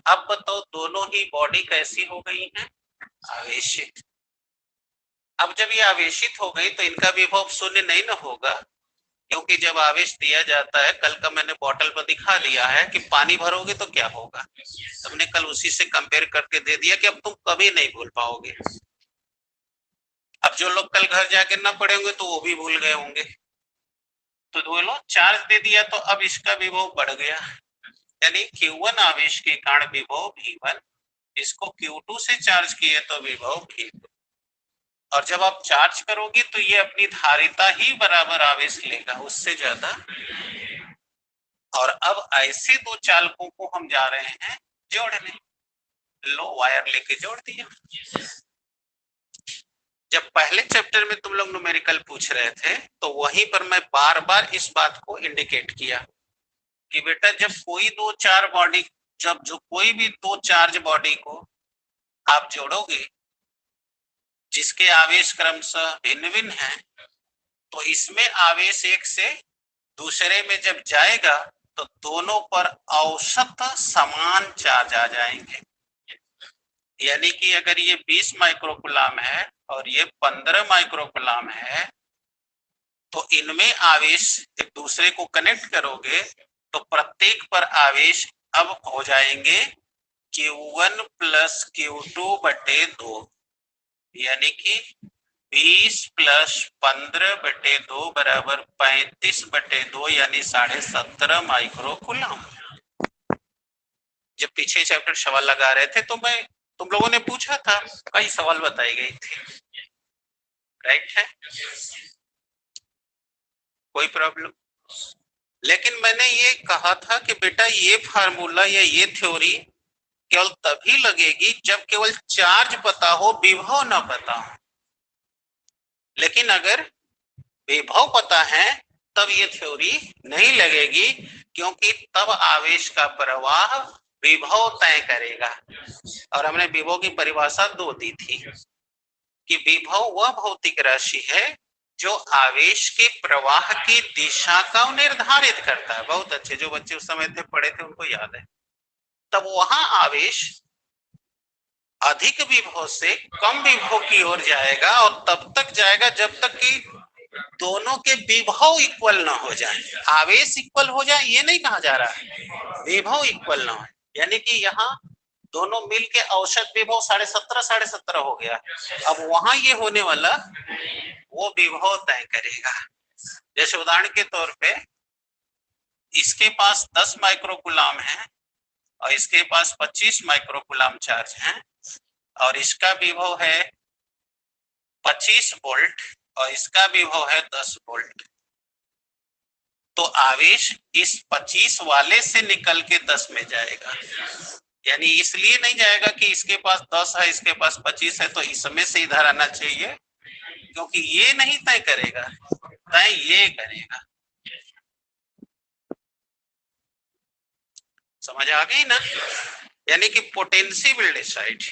अब बताओ दोनों ही बॉडी कैसी हो गई है? आवेशित। अब जब ये आवेशित हो गई तो इनका विभव शून्य नहीं ना होगा, क्योंकि जब आवेश दिया जाता है, कल का मैंने बॉटल पर दिखा दिया है कि पानी भरोगे तो क्या होगा, तुमने कल उसी से कंपेयर करके दे दिया कि अब तुम कभी नहीं भूल पाओगे। अब जो लोग कल घर जाके ना पढ़ेंगे तो वो भी भूल गए होंगे। तो बोलो चार्ज दे दिया तो अब इसका विभव बढ़ गया, यानी Q1 आवेश के कारण विभव V1, इसको Q2 से चार्ज किए तो विभव V2, और जब आप चार्ज करोगे तो ये अपनी धारिता ही बराबर आवेश लेगा, उससे ज्यादा। और अब ऐसे दो चालकों को हम जा रहे हैं जोड़ने। लो वायर लेके जोड़ दिया। जब पहले चैप्टर में तुम लोग न्यूमेरिकल पूछ रहे थे तो वहीं पर मैं बार बार इस बात को इंडिकेट किया कि बेटा जब कोई दो चार बॉडी, जब जो कोई भी दो चार्ज बॉडी को आप जोड़ोगे जिसके आवेश क्रमशः भिन्न भिन्न है, तो इसमें आवेश एक से दूसरे में जब जाएगा तो दोनों पर औसत समान चार्ज आ जाएंगे। यानी कि अगर ये 20 माइक्रोकुलाम है और ये 15 माइक्रोकुलाम है, तो इनमें आवेश एक दूसरे को कनेक्ट करोगे तो प्रत्येक पर आवेश अब हो जाएंगे Q1 प्लस Q2 बटे 2, यानी कि 20 प्लस 15 बटे 2 बराबर 35 बटे 2, यानी 17.5 माइक्रोकुलाम। जब पीछे चैप्टर सवाल लगा रहे थे तो मैं तुम लोगों ने पूछा था, कई सवाल बताई गई थी, राइट है? कोई प्रॉब्लम? लेकिन मैंने ये कहा था कि बेटा ये फार्मूला या ये थ्योरी केवल तभी लगेगी जब केवल चार्ज पता हो, विभव ना पता हो। लेकिन अगर विभव पता है तब ये थ्योरी नहीं लगेगी, क्योंकि तब आवेश का प्रवाह विभव तय करेगा। और हमने विभव की परिभाषा दो दी थी कि विभव वह भौतिक राशि है जो आवेश के प्रवाह की दिशा का निर्धारित करता है। बहुत अच्छे, जो बच्चे उस समय थे पढ़े थे उनको याद है। तब वहां आवेश अधिक विभव से कम विभव की ओर जाएगा, और तब तक जाएगा जब तक कि दोनों के विभव इक्वल ना हो जाए। आवेश इक्वल हो जाए ये नहीं कहा जा रहा है, विभव इक्वल ना हो, यानी कि यहाँ दोनों मिल के औसत विभव 17.5 हो गया। अब वहां ये होने वाला वो विभव तय करेगा। जैसे उदाहरण के तौर पे इसके पास 10 माइक्रोकुलाम है और इसके पास 25 माइक्रोकुलाम चार्ज है, और इसका विभव है 25 वोल्ट और इसका विभव है 10 वोल्ट। तो आवेश इस 25 वाले से निकल के 10 में जाएगा, यानी इसलिए नहीं जाएगा कि इसके पास 10 है इसके पास 25 है तो इसमें से इधर आना चाहिए, क्योंकि ये नहीं तय करेगा, तय ये करेगा। समझ आ गई ना? यानी कि पोटेंशियल विल डिसाइड,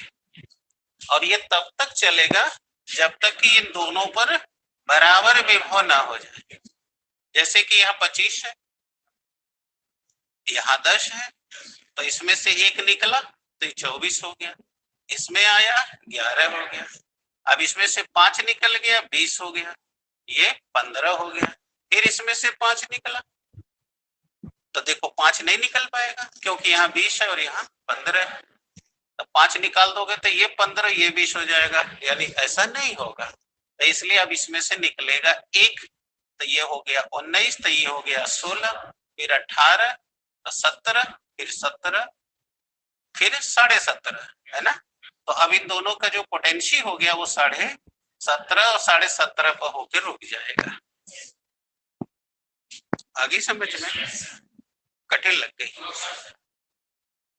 और ये तब तक चलेगा जब तक कि इन दोनों पर बराबर विभव ना हो जाए। जैसे कि यहाँ 25 है, यहाँ 10 है, तो इसमें से एक निकला तो ये 24 हो गया, इसमें आया 11 हो गया, अब इसमें से 5 निकल गया 20 हो गया, ये 15 हो गया, फिर इसमें से 5 निकला तो देखो 5 नहीं निकल पाएगा क्योंकि यहाँ 20 है और यहाँ 15 है। तो 5 निकाल दोगे तो ये 15 ये 20 हो जाएगा, यानी ऐसा नहीं होगा। तो इसलिए अब इसमें से निकलेगा 1, तो ये हो गया 19, तो ये हो गया 16, फिर 18, तो 17, फिर 17, फिर 17.5, है ना। तो अब इन दोनों का जो पोटेंशियल हो गया वो 17.5 और 17.5 पर होकर रुक जाएगा। आगे समझ में कठिन लग गई।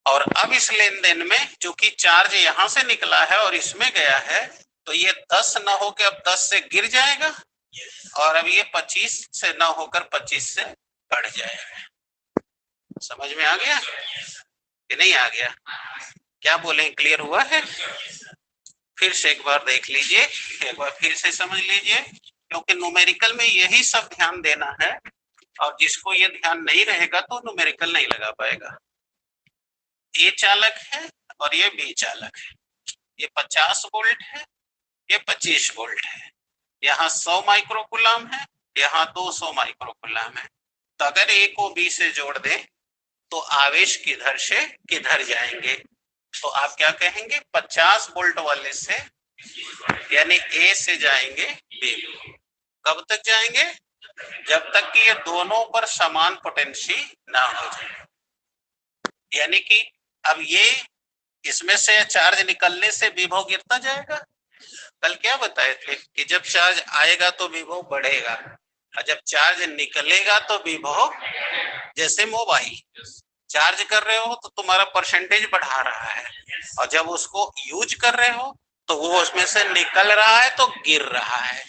और अब इस लेन देन में चूंकि चार्ज यहां से निकला है और इसमें गया है, तो ये 10 न होकर अब 10 से गिर जाएगा, और अब ये 25 से न होकर 25 से बढ़ जाएगा। समझ में आ गया कि नहीं आ गया? क्या बोले, क्लियर हुआ है? फिर से एक बार देख लीजिए, एक बार फिर से समझ लीजिए, क्योंकि न्यूमेरिकल में यही सब ध्यान देना है, और जिसको ये ध्यान नहीं रहेगा तो न्यूमेरिकल नहीं लगा पाएगा। ए चालक है और ये बी चालक है, ये 50 वोल्ट है, ये 25 वोल्ट है, यहाँ 100 माइक्रोकुलाम है, यहाँ 200 माइक्रोकुलाम है। तो अगर ए को बी से जोड़ दें तो आवेश किधर से किधर जाएंगे? तो आप क्या कहेंगे, 50 वोल्ट वाले से यानी ए से जाएंगे बी। कब तक जाएंगे? जब तक कि ये दोनों पर समान पोटेंशियल ना हो जाए। यानी कि अब ये इसमें से चार्ज निकलने से विभव गिरता जाएगा। कल क्या बताए थे कि जब चार्ज आएगा तो विभव बढ़ेगा, और जब चार्ज निकलेगा तो विभव, जैसे मोबाइल चार्ज कर रहे हो तो तुम्हारा परसेंटेज बढ़ा रहा है, और जब उसको यूज कर रहे हो तो वो उसमें से निकल रहा है तो गिर रहा है।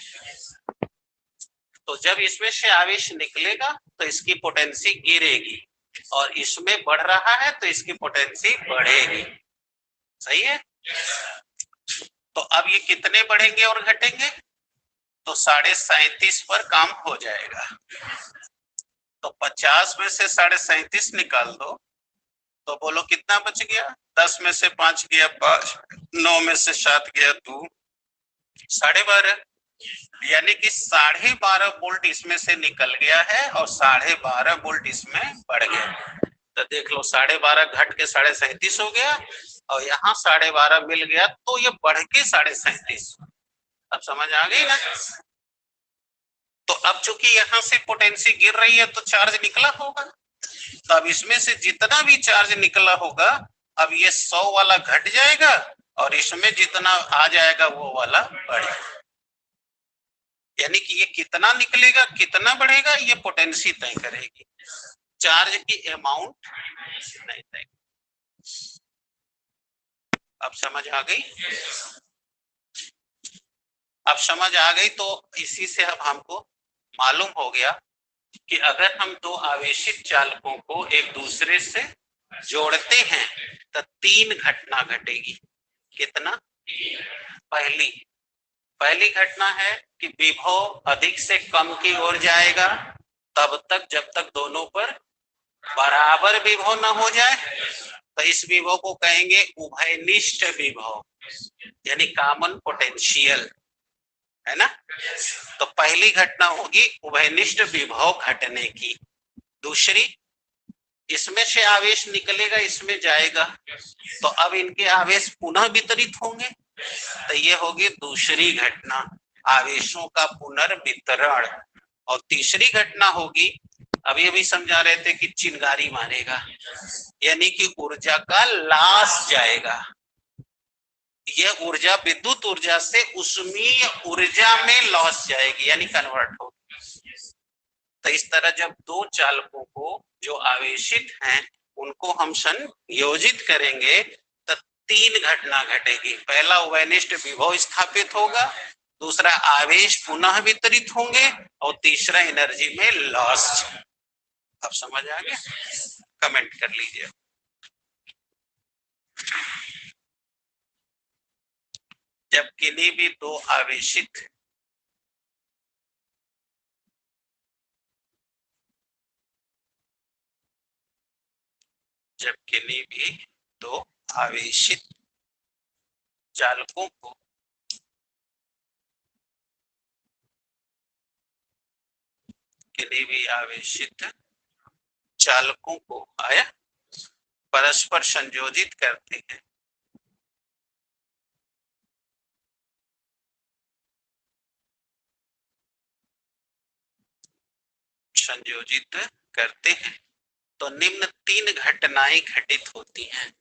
तो जब इसमें से आवेश निकलेगा तो इसकी पोटेंशियल गिरेगी, और इसमें बढ़ रहा है तो इसकी पोटेंशियल बढ़ेगी। सही है? तो अब ये कितने बढ़ेंगे और घटेंगे? तो 37.5 पर काम हो जाएगा। तो 50 में से 37.5 निकाल दो तो बोलो कितना बच गया? 10 में से 5 गया 5, 9 में से 7 गया 2, 12.5, यानी कि 12.5 वोल्ट इसमें से निकल गया है और 12.5 वोल्ट इसमें बढ़ गया। तो देख लो 12.5 घट के 37.5 हो गया, और यहाँ 12.5 मिल गया तो ये बढ़ के 37.5। अब समझ आ गई ना? तो अब चूंकि यहाँ से पोटेंशियल गिर रही है तो चार्ज निकला होगा, तो अब इसमें से जितना भी चार्ज निकला होगा अब ये 100 वाला घट जाएगा, और इसमें जितना आ जाएगा वो वाला बढ़ेगा। यानी कि ये कितना निकलेगा कितना बढ़ेगा ये पोटेंशियल तय करेगी, चार्ज की अमाउंट नहीं तय। अब समझ आ गई? अब समझ आ गई तो इसी से अब हमको मालूम हो गया कि अगर हम दो आवेशित चालकों को एक दूसरे से जोड़ते हैं तो 3 घटना घटेगी। कितना? पहली घटना है कि विभव अधिक से कम की ओर जाएगा तब तक जब तक दोनों पर बराबर विभव न हो जाए, तो इस विभव को कहेंगे उभयनिष्ठ विभव, यानी कॉमन पोटेंशियल, है ना। तो पहली घटना होगी उभयनिष्ठ विभव घटने की। दूसरी, इसमें से आवेश निकलेगा इसमें जाएगा, तो अब इनके आवेश पुनः वितरित होंगे, तो ये होगी दूसरी घटना, आवेशों का पुनर्वितरण। और तीसरी घटना होगी, अब ये भी समझा रहे थे कि चिंगारी मारेगा, यानी कि ऊर्जा का लॉस जाएगा। यह ऊर्जा विद्युत ऊर्जा से उष्मीय ऊर्जा में लॉस जाएगी, यानी कन्वर्ट होगी। तो इस तरह जब दो चालकों को जो आवेशित हैं उनको हम संयोजित करेंगे तो 3 घटना घटेगी। पहला उभयनिष्ठ विभव स्थापित होगा, दूसरा आवेश पुनः वितरित होंगे, और तीसरा एनर्जी में लॉस। अब समझ आ गया? कमेंट कर लीजिए। जब किन्हीं भी दो आवेशित चालकों को किन्हीं भी आवेशित चालकों को आया परस्पर संयोजित करते हैं संयोजित करते हैं तो निम्न तीन घटनाएं घटित होती हैं।